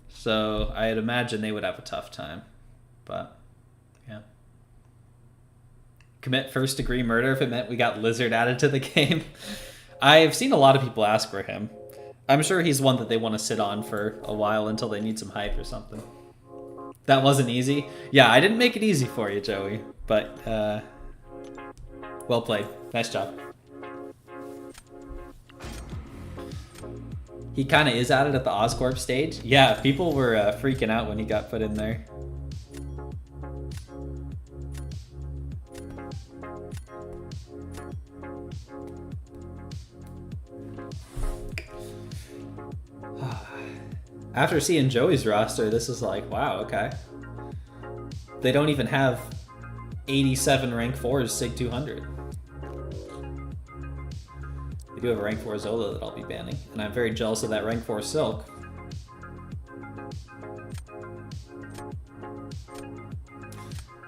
So I'd imagine they would have a tough time. But, yeah. Commit first degree murder if it meant we got Lizard added to the game. I've seen a lot of people ask for him. I'm sure he's one that they want to sit on for a while until they need some hype or something. That wasn't easy. Yeah, I didn't make it easy for you, Joey. But, well played. Nice job. He kind of is at it at the Oscorp stage. Yeah, people were freaking out when he got put in there. After seeing Joey's roster, this is like, wow, okay. They don't even have 87 rank 4s Sig 200. They do have a rank 4 Zola that I'll be banning, and I'm very jealous of that rank 4 Silk.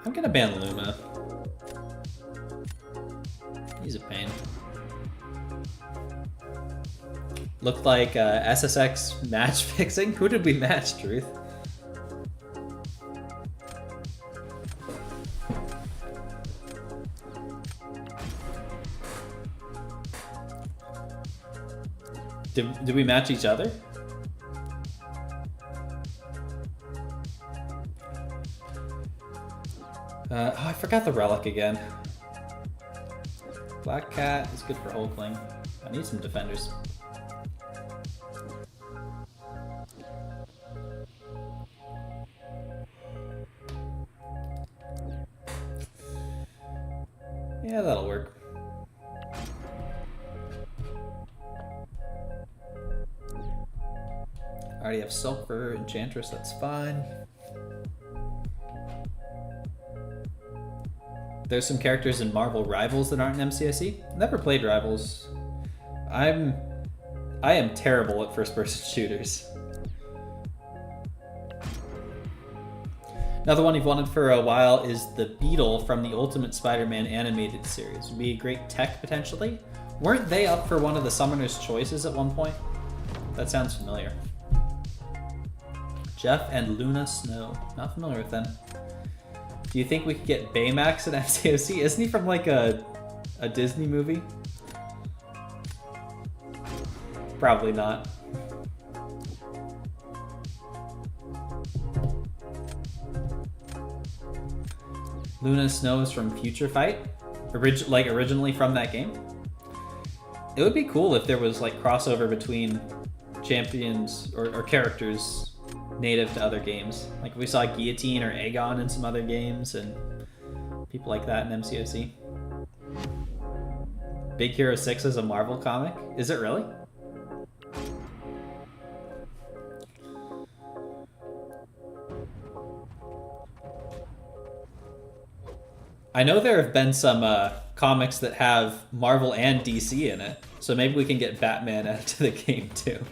I'm gonna ban Luma. He's a pain. Looked like SSX match fixing. Who did we match, Truth? Did we match each other? Oh, I forgot the relic again. Black Cat is good for Hulkling. I need some defenders. Yeah, that'll work. I already have Silk for Enchantress, that's fine. There's some characters in Marvel Rivals that aren't in MCSE. Never played Rivals. I am terrible at first-person shooters. Another one you've wanted for a while is the Beetle from the Ultimate Spider-Man animated series. Would be a great tech, potentially. Weren't they up for one of the Summoner's Choices at one point? That sounds familiar. Jeff and Luna Snow. Not familiar with them. Do you think we could get Baymax in FCOC? Isn't he from like a Disney movie? Probably not. Luna Snow is from Future Fight? Originally from that game? It would be cool if there was like crossover between champions or characters native to other games. Like if we saw Guillotine or Aegon in some other games and people like that in MCOC. Big Hero 6 is a Marvel comic? Is it really? I know there have been some comics that have Marvel and DC in it, so maybe we can get Batman added to the game too.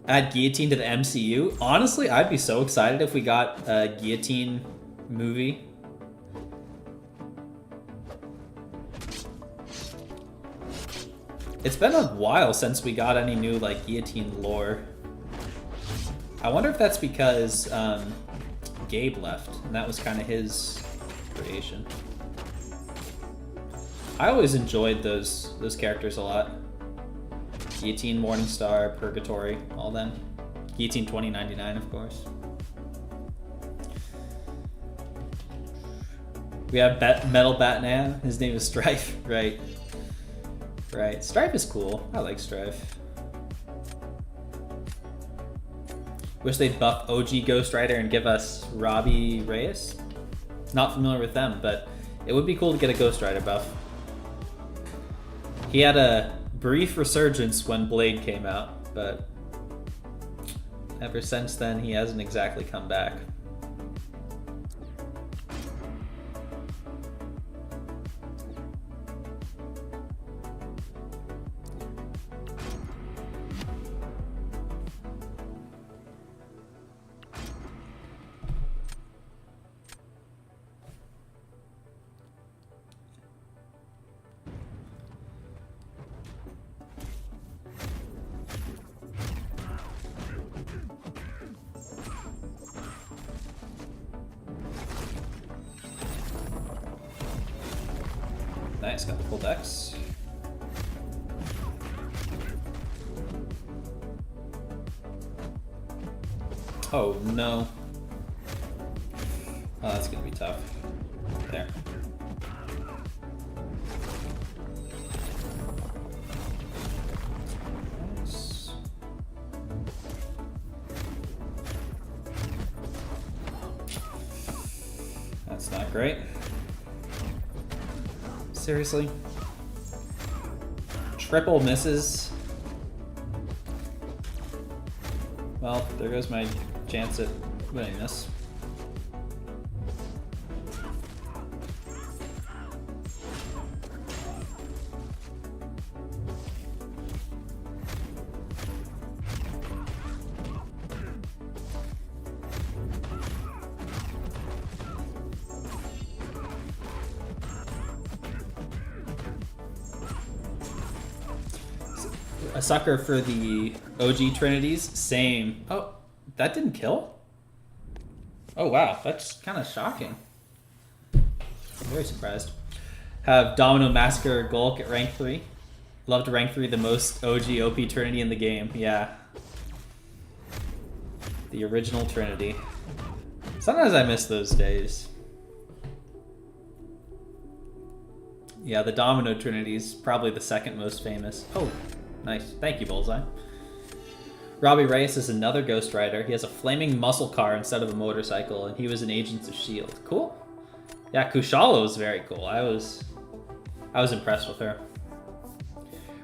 Add Guillotine to the MCU? Honestly, I'd be so excited if we got a Guillotine movie. It's been a while since we got any new like Guillotine lore. I wonder if that's because Gabe left, and that was kind of his creation. I always enjoyed those characters a lot. Guillotine, Morningstar, Purgatory, all them. Guillotine 2099, of course. We have Metal Batman. His name is Strife, right? Right. Strife is cool. I like Strife. Wish they'd buff OG Ghost Rider and give us Robbie Reyes. Not familiar with them, but it would be cool to get a Ghost Rider buff. He had a brief resurgence when Blade came out, but ever since then he hasn't exactly come back. Nice, got the full decks. Oh no. Oh, that's gonna be tough. There. Nice. That's not great. Seriously? Triple misses? Well, there goes my chance at winning this. A sucker for the OG Trinities, same. Oh, that didn't kill? Oh wow, that's kind of shocking. I'm very surprised. Have Domino Massacre Golk at rank 3. Love to rank 3 the most OG OP Trinity in the game, yeah. The original Trinity. Sometimes I miss those days. Yeah, the Domino Trinity is probably the second most famous. Oh. Nice. Thank you, Bullseye. Robbie Reyes is another Ghost Rider. He has a flaming muscle car instead of a motorcycle, and he was in Agents of S.H.I.E.L.D. Cool. Yeah, Kushala was very cool. I was impressed with her.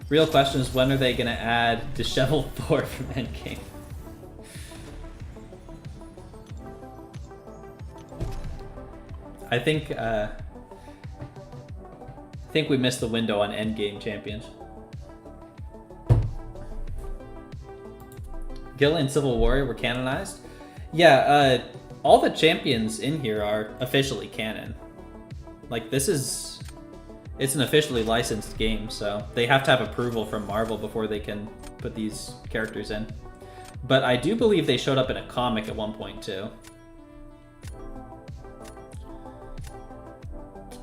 Real question is, when are they going to add Disheveled Thor from Endgame? I think we missed the window on Endgame champions. Gil and Civil Warrior were canonized. Yeah, all the champions in here are officially canon. Like, it's an officially licensed game, so they have to have approval from Marvel before they can put these characters in. But I do believe they showed up in a comic at one point, too.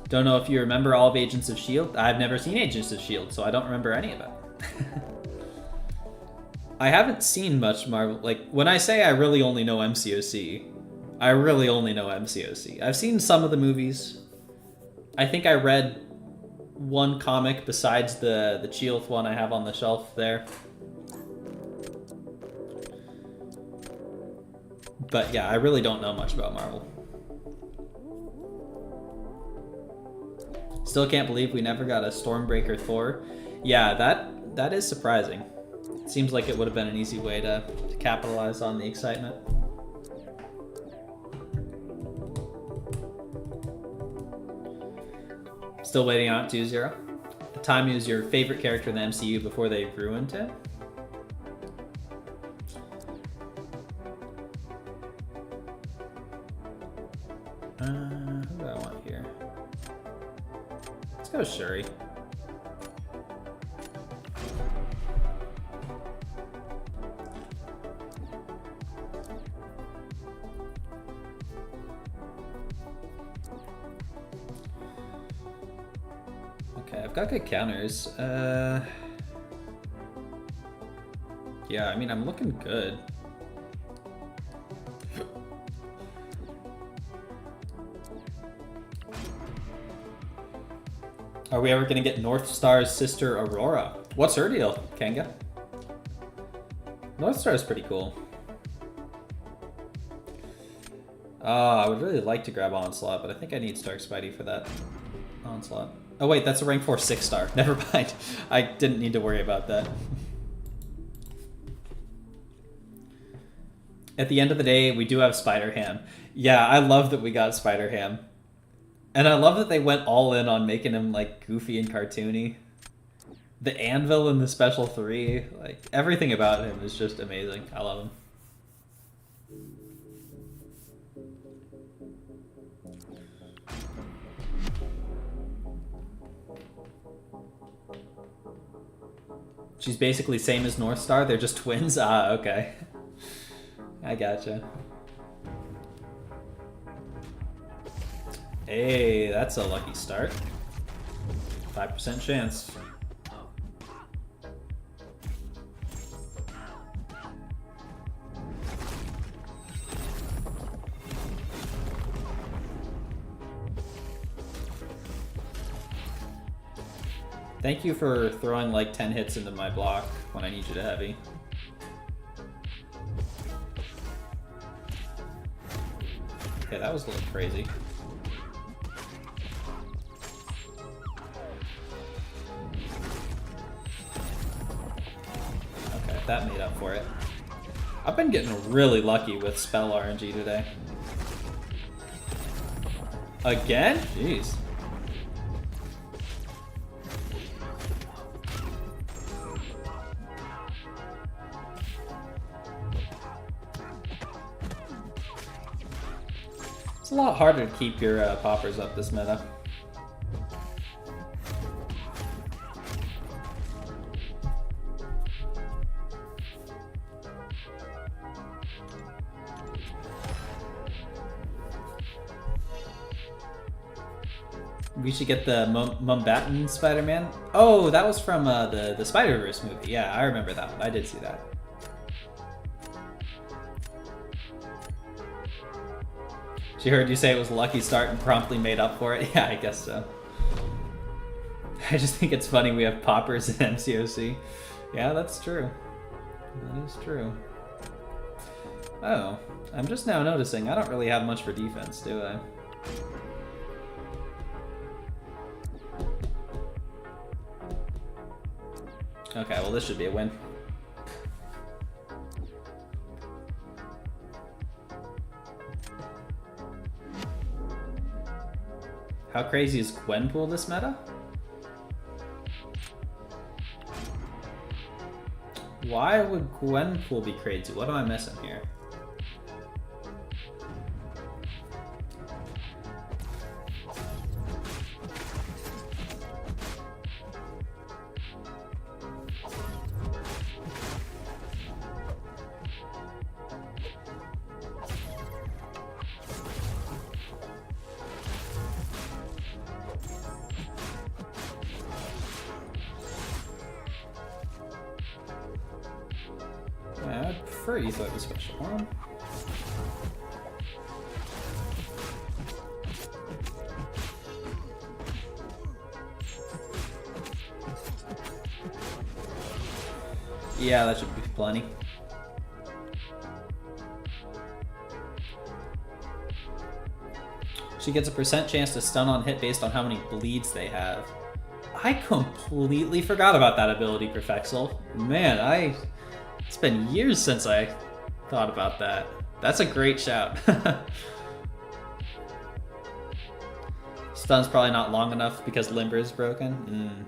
Don't know if you remember all of Agents of S.H.I.E.L.D. I've never seen Agents of S.H.I.E.L.D., so I don't remember any of it. I haven't seen much Marvel. Like, when I say I really only know MCOC, I really only know MCOC. I've seen some of the movies. I think I read one comic besides the Chioth one I have on the shelf there. But yeah, I really don't know much about Marvel. Still can't believe we never got a Stormbreaker Thor. Yeah, that is surprising. It seems like it would have been an easy way to capitalize on the excitement. Still waiting on 2-0. The time is your favorite character in the MCU before they ruined him. Who do I want here? Let's go Shuri. Okay, I've got good counters. Yeah, I mean, I'm looking good. Are we ever going to get North Star's sister Aurora? What's her deal, Kanga? North Star is pretty cool. I would really like to grab Onslaught, but I think I need StarkSpidey for that Onslaught. Oh wait, that's a rank 4 6-star. Never mind. I didn't need to worry about that. At the end of the day, we do have Spider-Ham. Yeah, I love that we got Spider-Ham. And I love that they went all in on making him like goofy and cartoony. The anvil in the special 3, like everything about him is just amazing. I love him. She's basically same as North Star, they're just twins? Ah, okay. I gotcha. Hey, that's a lucky start. 5% chance. Thank you for throwing like 10 hits into my block when I need you to heavy. Okay, that was a little crazy. Okay, that made up for it. I've been getting really lucky with spell RNG today. Again? Jeez. It's a lot harder to keep your poppers up this meta. We should get the Mumbattan Spider-Man. Oh, that was from the Spider-Verse movie. Yeah, I remember that one. I did see that. She heard you say it was a lucky start and promptly made up for it. Yeah, I guess so. I just think it's funny we have poppers in MCOC. Yeah, that's true. That is true. Oh, I'm just now noticing I don't really have much for defense, do I? Okay, well this should be a win. How crazy is Gwenpool this meta? Why would Gwenpool be crazy? What am I missing here? I'd prefer you thought the special one. Yeah, that should be plenty. She gets a % chance to stun on hit based on how many bleeds they have. I completely forgot about that ability, Perfexel. Man, it's been years since I thought about that. That's a great shout. Stun's probably not long enough because Limber is broken.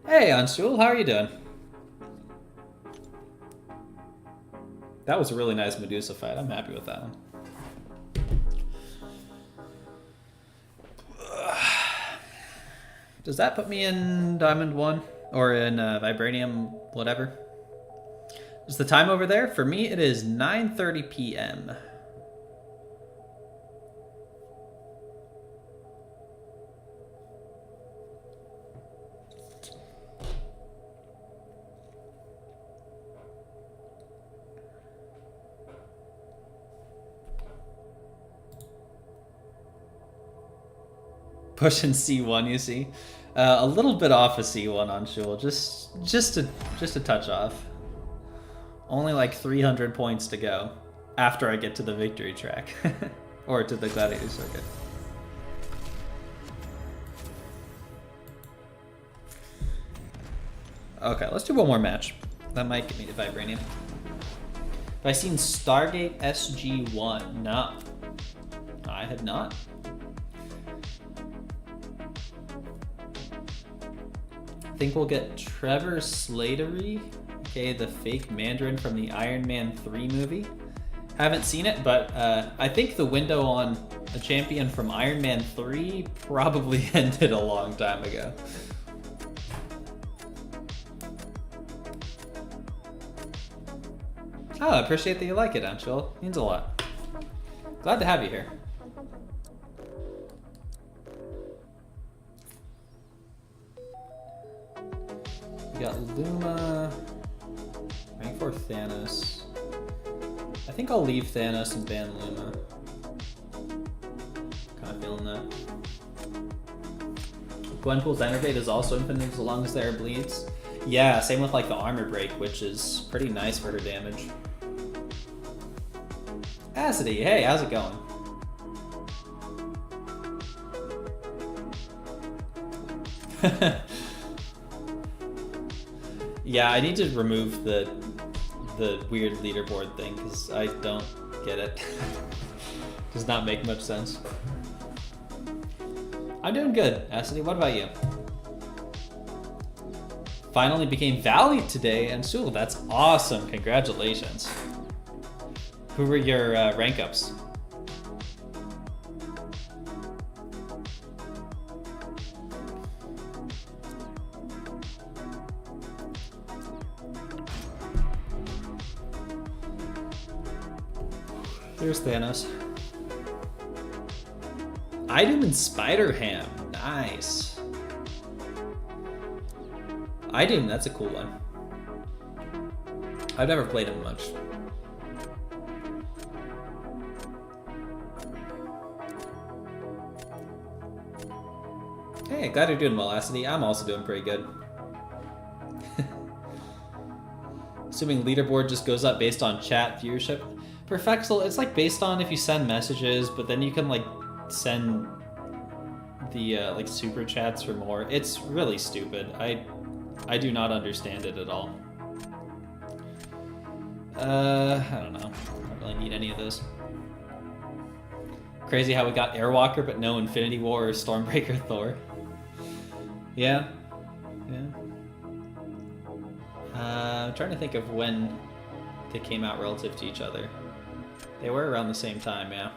Hey, Unstool, how are you doing? That was a really nice Medusa fight. I'm happy with that one. Does that put me in Diamond 1? Or in Vibranium, whatever? Is the time over there? For me, it is 9:30 p.m. Pushing C1, you see? A little bit off of C1 on Shul, just a touch off. Only like 300 points to go after I get to the victory track. Or to the gladiator circuit. Okay, let's do one more match. That might get me to Vibranium. Have I seen Stargate SG-1? No. I have not. I think we'll get Trevor Slattery, aka the fake Mandarin from the Iron Man 3 movie. Haven't seen it, but I think the window on a champion from Iron Man 3 probably ended a long time ago. Oh, I appreciate that you like it, Anshul. Means a lot. Glad to have you here. We got Luma, rank 4 Thanos. I think I'll leave Thanos and ban Luma. Kind of feeling that. Gwenpool's Enervate is also infinite as long as there are bleeds. Yeah, same with like the armor break, which is pretty nice for her damage. Acidy, hey, how's it going? Yeah, I need to remove the weird leaderboard thing because I don't get it. Does not make much sense. I'm doing good, Acidy. What about you? Finally became Valley today, and Sewell, that's awesome. Congratulations. Who were your rank ups? There's Thanos. Idom and Spider-Ham. Nice. Idom, that's a cool one. I've never played him much. Hey, glad you're doing well, Acidy. I'm also doing pretty good. Assuming leaderboard just goes up based on chat viewership. Perfexel, it's like based on if you send messages, but then you can like send the like super chats for more. It's really stupid. I do not understand it at all. I don't know. I don't really need any of those. Crazy how we got Airwalker but no Infinity War or Stormbreaker Thor. Yeah. I'm trying to think of when they came out relative to each other. They were around the same time, yeah.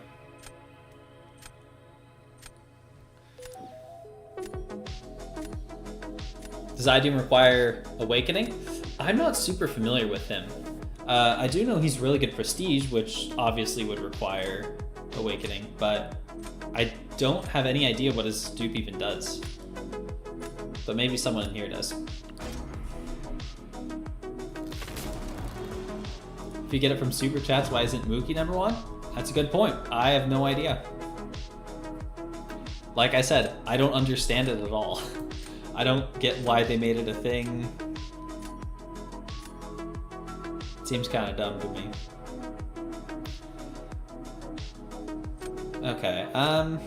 Does Idom require Awakening? I'm not super familiar with him. I do know he's really good Prestige, which obviously would require Awakening, but I don't have any idea what his dupe even does. But maybe someone in here does. If you get it from Super Chats, why isn't Mookie #1? That's a good point. I have no idea. Like I said, I don't understand it at all. I don't get why they made it a thing. It seems kind of dumb to me. Okay, nah,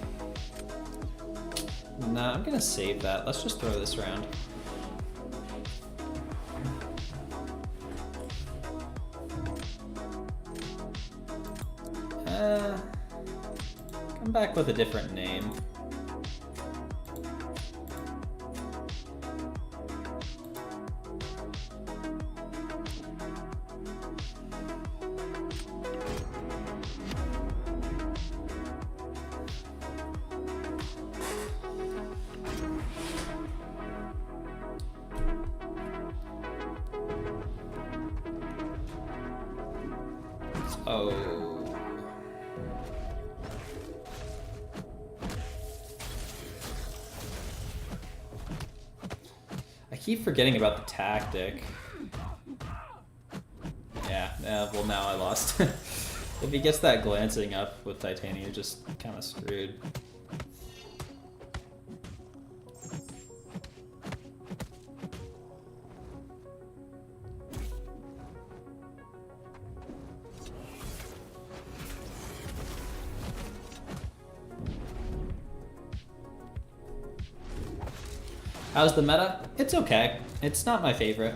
I'm gonna save that. Let's just throw this around. Come back with a different name. Oh. I keep forgetting about the tactic. Yeah, well now I lost. If he gets that glancing up with Titania, you're just kind of screwed. How's the meta? It's okay. It's not my favorite.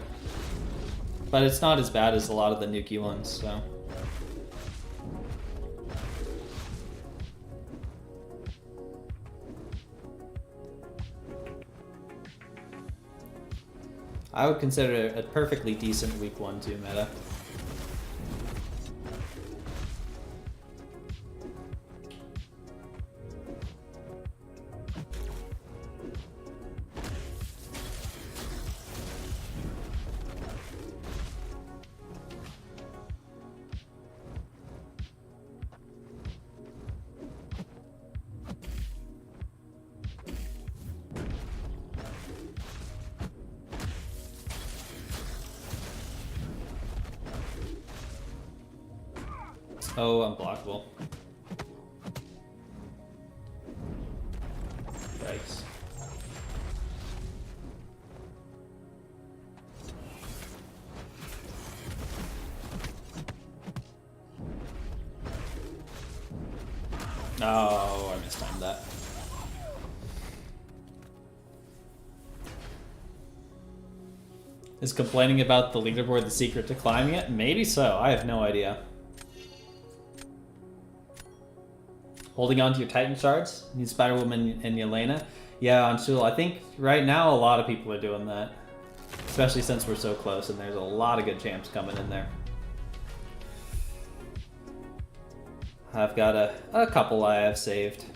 But it's not as bad as a lot of the nuky ones, so. I would consider it a perfectly decent week 1-2 meta. Oh, unblockable. Yikes. Oh, I mistimed that. Is complaining about the leaderboard the secret to climbing it? Maybe so. I have no idea. Holding on to your Titan shards? Need Spider-Woman and Yelena? Yeah, on Shul. I think right now a lot of people are doing that. Especially since we're so close and there's a lot of good champs coming in there. I've got a couple I have saved.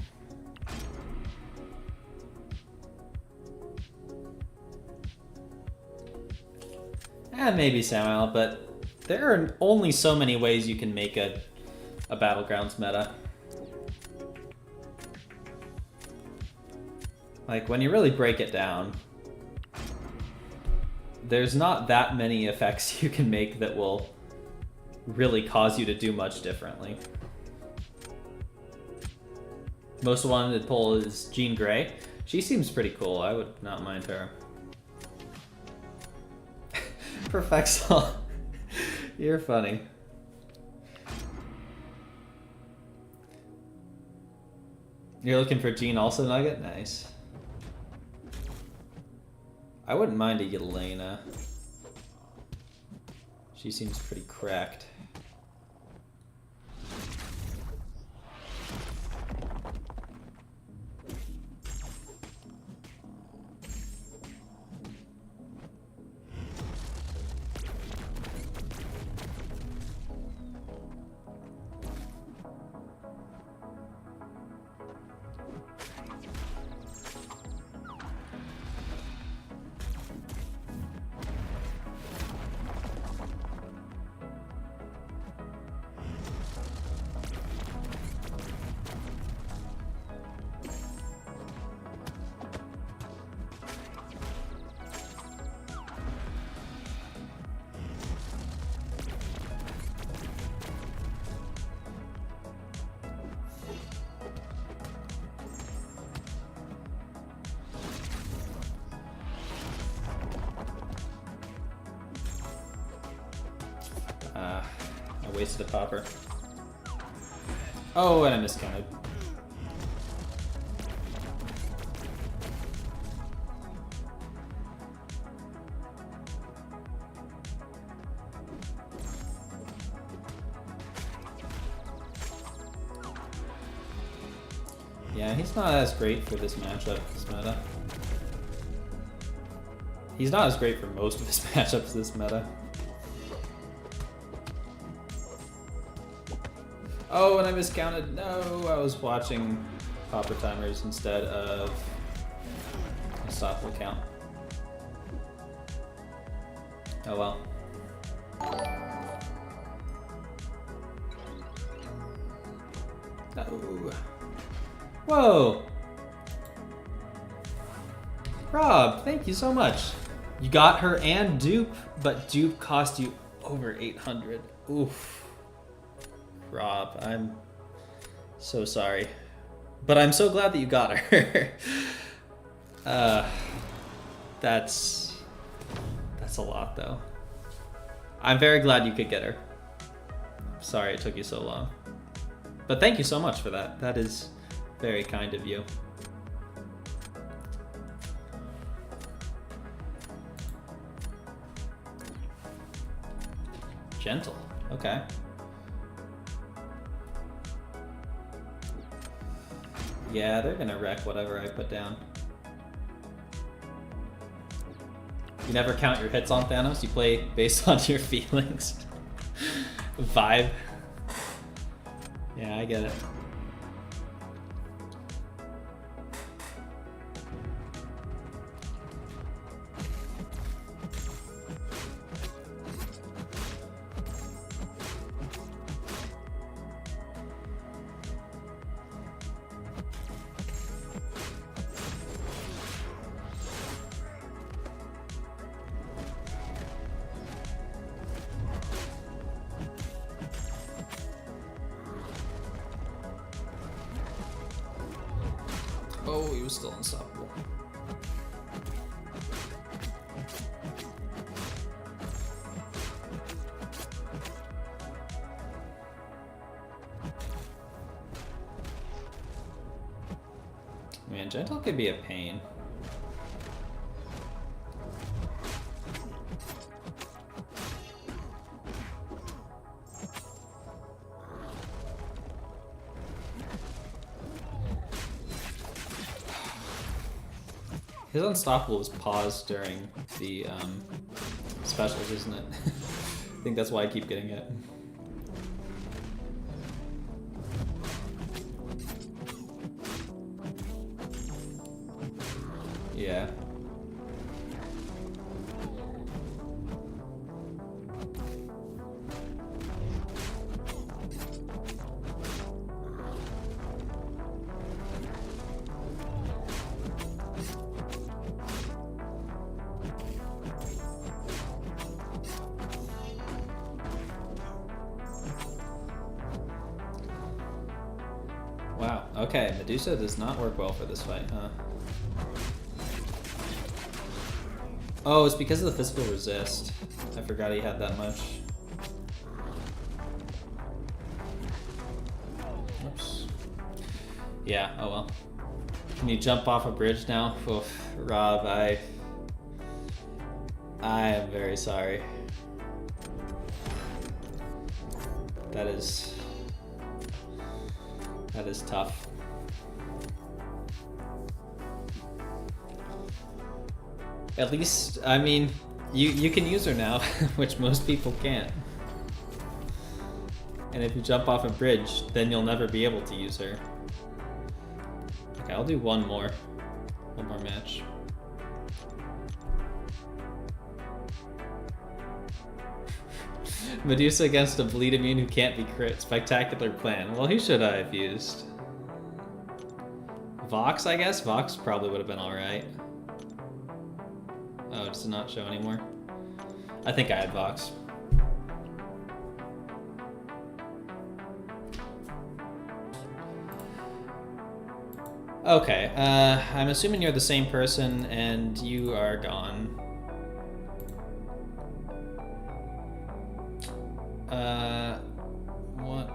Maybe SadHela, but there are only so many ways you can make a Battlegrounds meta. Like, when you really break it down, there's not that many effects you can make that will really cause you to do much differently. Most wanted to pull is Jean Grey. She seems pretty cool. I would not mind her. Perfexal. You're funny. You're looking for Jean also, Nugget? Nice. I wouldn't mind a Yelena. She seems pretty cracked. I wasted a popper. Oh, and I miscounted. Yeah, he's not as great for this matchup, this meta. He's not as great for most of his matchups this meta. Oh, and I miscounted. No, I was watching Popper Timers instead of a stoppable count. Oh well. Oh. Whoa! Rob, thank you so much. You got her and dupe, but dupe cost you over 800. Oof. Rob, I'm so sorry. But I'm so glad that you got her. That's a lot though. I'm very glad you could get her. Sorry it took you so long. But thank you so much for that. That is very kind of you. Gentle, okay. Yeah, they're gonna wreck whatever I put down. You never count your hits on Thanos, you play based on your feelings. Vibe. Yeah, I get it. Oh, he was still unstoppable. Man, Gentle could be a pain. His unstoppable was paused during the specials, isn't it? I think that's why I keep getting it. Yeah. Wow, okay, Medusa does not work well for this fight, huh? Oh, it's because of the physical resist. I forgot he had that much. Oops. Yeah, oh well. Can you jump off a bridge now? Oof, Rob, I am very sorry. That is tough. At least, I mean, you can use her now, which most people can't. And if you jump off a bridge, then you'll never be able to use her. Okay, I'll do one more match. Medusa against a bleed immune who can't be crit. Spectacular plan. Well, who should I have used? Vox, I guess? Vox probably would have been alright. Oh, does it not show anymore? I think I had Vox. Okay, I'm assuming you're the same person and you are gone. What?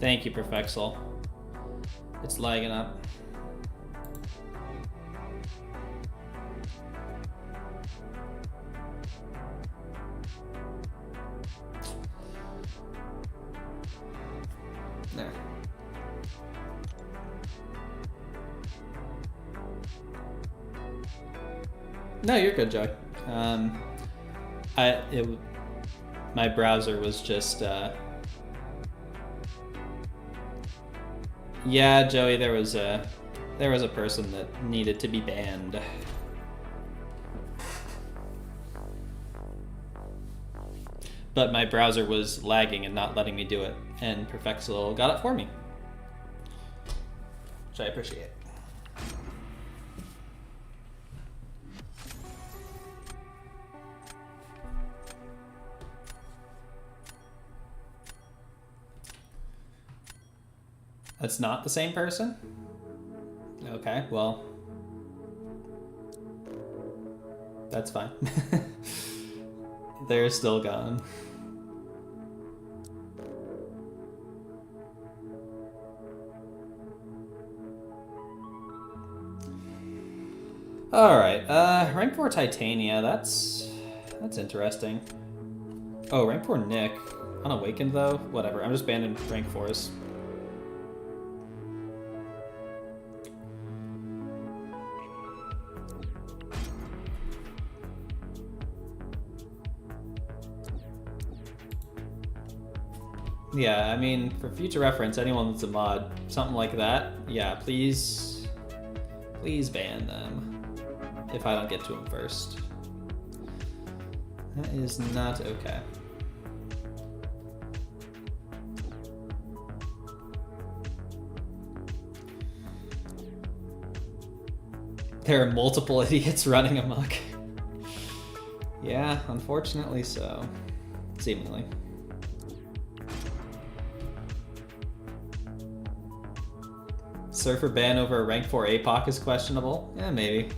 Thank you, Perfexel. It's lagging up. There. No, you're good, Joey. My browser was just. Yeah, Joey, there was a person that needed to be banned. But my browser was lagging and not letting me do it, and Perfexel got it for me, which I appreciate. That's not the same person? Okay, well, that's fine. They're still gone. All right, rank 4 Titania, that's interesting. Oh, rank 4 Nick, unawakened though? Whatever, I'm just banning rank 4s. Yeah, I mean, for future reference, anyone that's a mod, something like that, yeah, please ban them if I don't get to them first. That is not okay. There are multiple idiots running amok. Yeah, unfortunately so. Seemingly. Surfer ban over a rank 4 APOC is questionable? Yeah, maybe.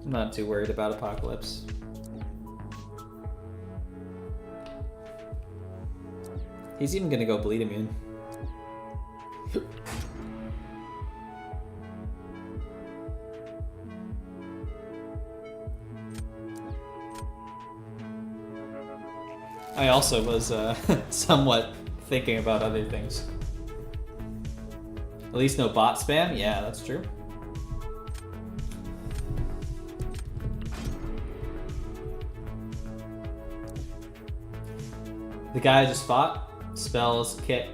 I'm not too worried about Apocalypse. He's even gonna go bleed immune. I also was somewhat thinking about other things. At least no bot spam? Yeah, that's true. The guy I just fought spells Kit.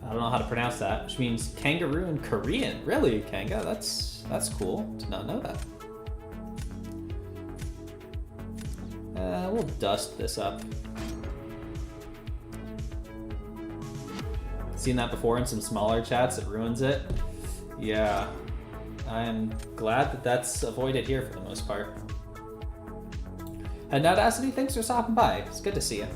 I don't know how to pronounce that, which means kangaroo in Korean. Really, Kanga? That's cool. Did not know that. We'll dust this up. Seen that before in some smaller chats, it ruins it. Yeah, I'm glad that that's avoided here for the most part. And Audacity, thanks for stopping by. It's good to see you.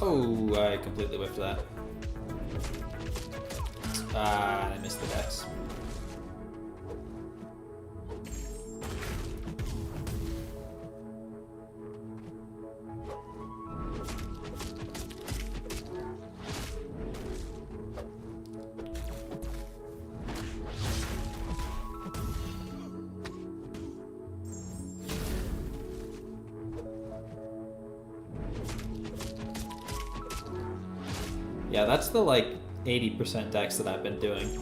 Oh, I completely whiffed that. Ah, I missed the dex. Yeah, that's the like 80% dex that I've been doing.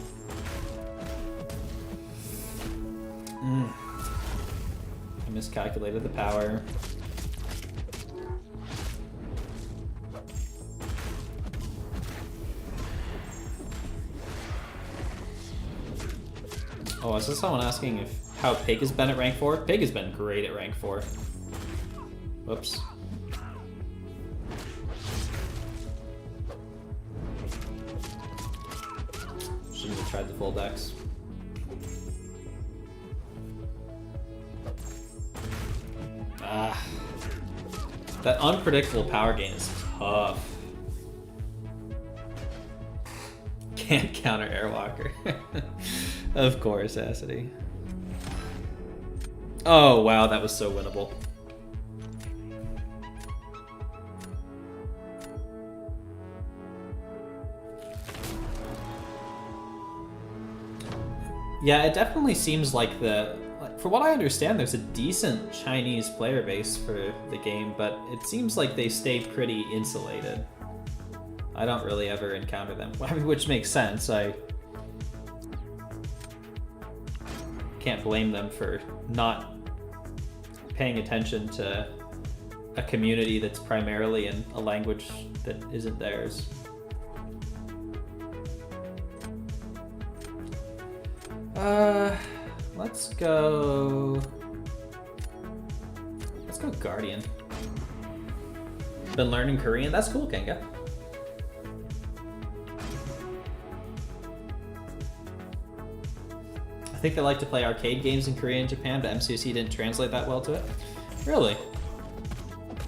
I miscalculated the power. Oh, is this someone asking how Pig has been at rank 4? Pig has been great at rank 4. Whoops. Shouldn't have tried the full dex. Ah. That unpredictable power gain is tough. can't counter Airwalker. Of course, Acity. Oh, wow, that was so winnable. Yeah, it definitely seems like for what I understand, there's a decent Chinese player base for the game, but it seems like they stay pretty insulated. I don't really ever encounter them, which makes sense. I can't blame them for not paying attention to a community that's primarily in a language that isn't theirs. Let's go Guardian. Been learning Korean? That's cool, Kenga. I think they like to play arcade games in Korea and Japan, but MCC didn't translate that well to it. Really?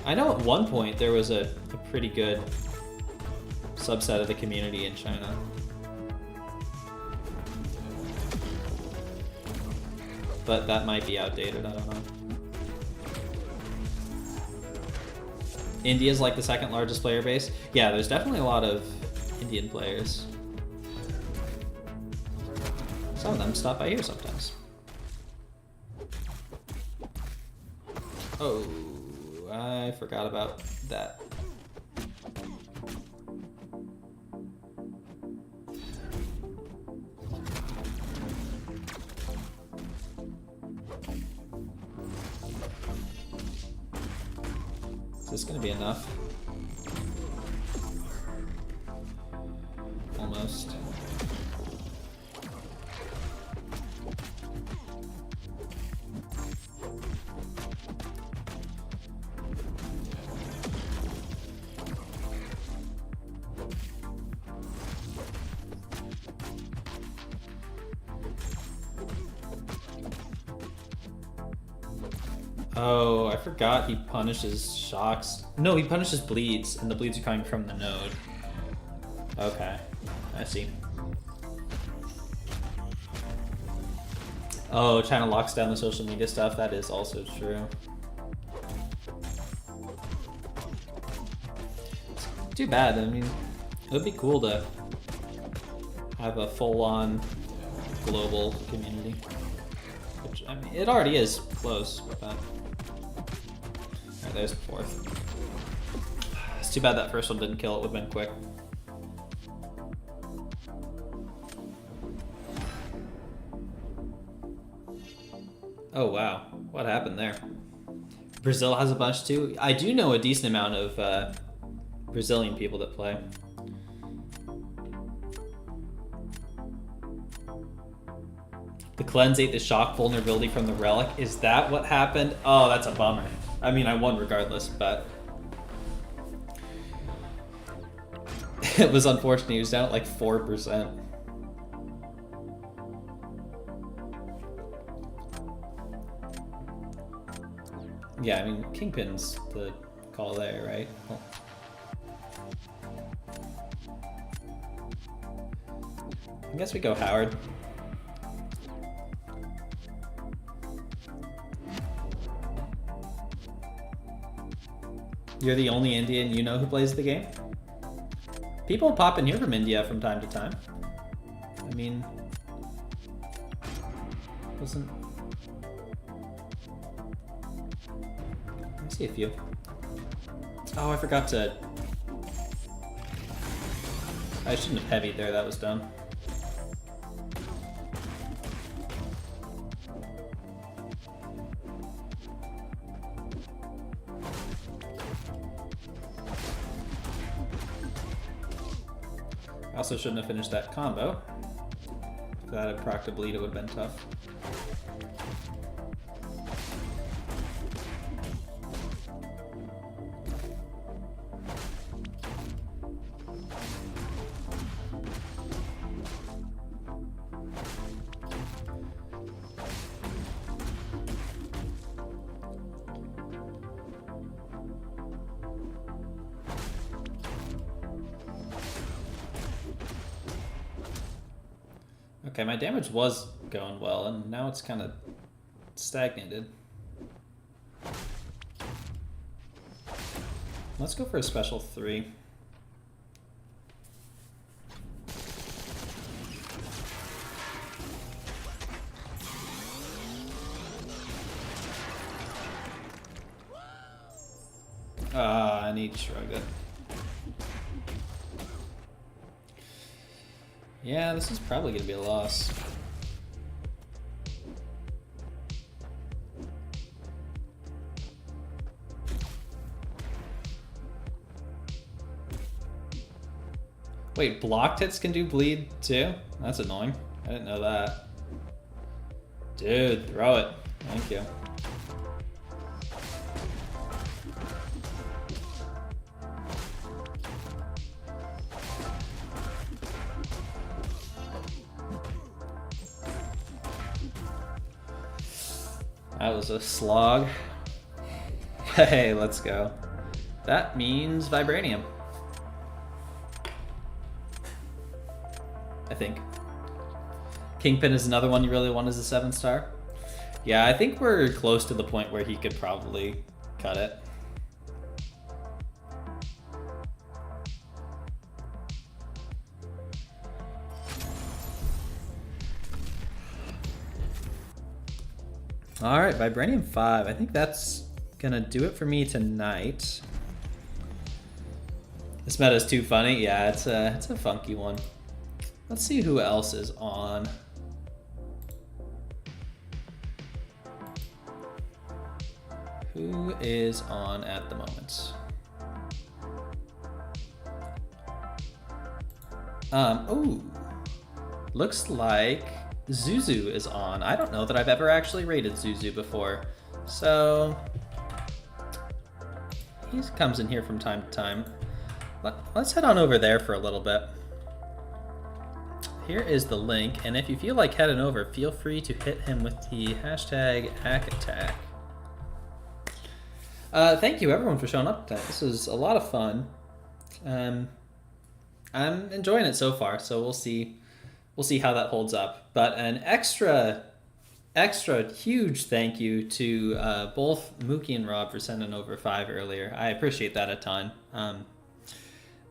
I know at one point there was a pretty good subset of the community in China. But that might be outdated, I don't know. India's like the second largest player base. Yeah, there's definitely a lot of Indian players. Some of them stop by here sometimes. Oh, I forgot about that. Is this gonna be enough? Almost. Oh, I forgot he punishes shocks. No, he punishes bleeds, and the bleeds are coming from the node. Okay, I see. Oh, China locks down the social media stuff. That is also true. Too bad. I mean, it would be cool to have a full-on global community. Which, I mean, it already is close, but... Alright, there's the fourth. It's too bad that first one didn't kill. It would have been quick. Oh wow, what happened there? Brazil has a bunch too. I do know a decent amount of Brazilian people that play. The cleanse ate the shock vulnerability from the relic. Is that what happened? Oh, that's a bummer. I mean, I won regardless, but it was unfortunate. He was down at like 4%. Yeah, I mean, Kingpin's the call there, right? Well, I guess we go Howard. You're the only Indian you know who plays the game? People pop in here from India from time to time. I mean, wasn't... Let me see a few. Oh, I forgot to... I shouldn't have heavied there, that was dumb. I also shouldn't have finished that combo. If that had procced a bleed, it would have been tough. Okay, my damage was going well, and now it's kind of stagnated. Let's go for a special 3. I need to shrug it. Yeah, this is probably going to be a loss. Wait, blocked hits can do bleed too? That's annoying. I didn't know that. Dude, throw it. Thank you. That was a slog. Hey, let's go. That means Vibranium. I think. Kingpin is another one you really want as a 7-star. Yeah, I think we're close to the point where he could probably cut it. All right, Vibranium 5. I think that's gonna do it for me tonight. This meta is too funny. Yeah, it's a funky one. Let's see who else is on. Who is on at the moment? Oh, looks like Zuzu is on. I don't know that I've ever actually rated Zuzu before, so he comes in here from time to time. Let's head on over there for a little bit. Here is the link, and if you feel like heading over, feel free to hit him with the hashtag #hackattack. Thank you everyone for showing up today. This was a lot of fun. I'm enjoying it so far, so we'll see how that holds up. But an extra huge thank you to both Mookie and Rob for sending over 5 earlier. I appreciate that a ton.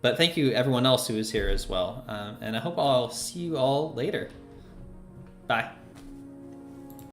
But thank you everyone else who is here as well. And I hope I'll see you all later. Bye.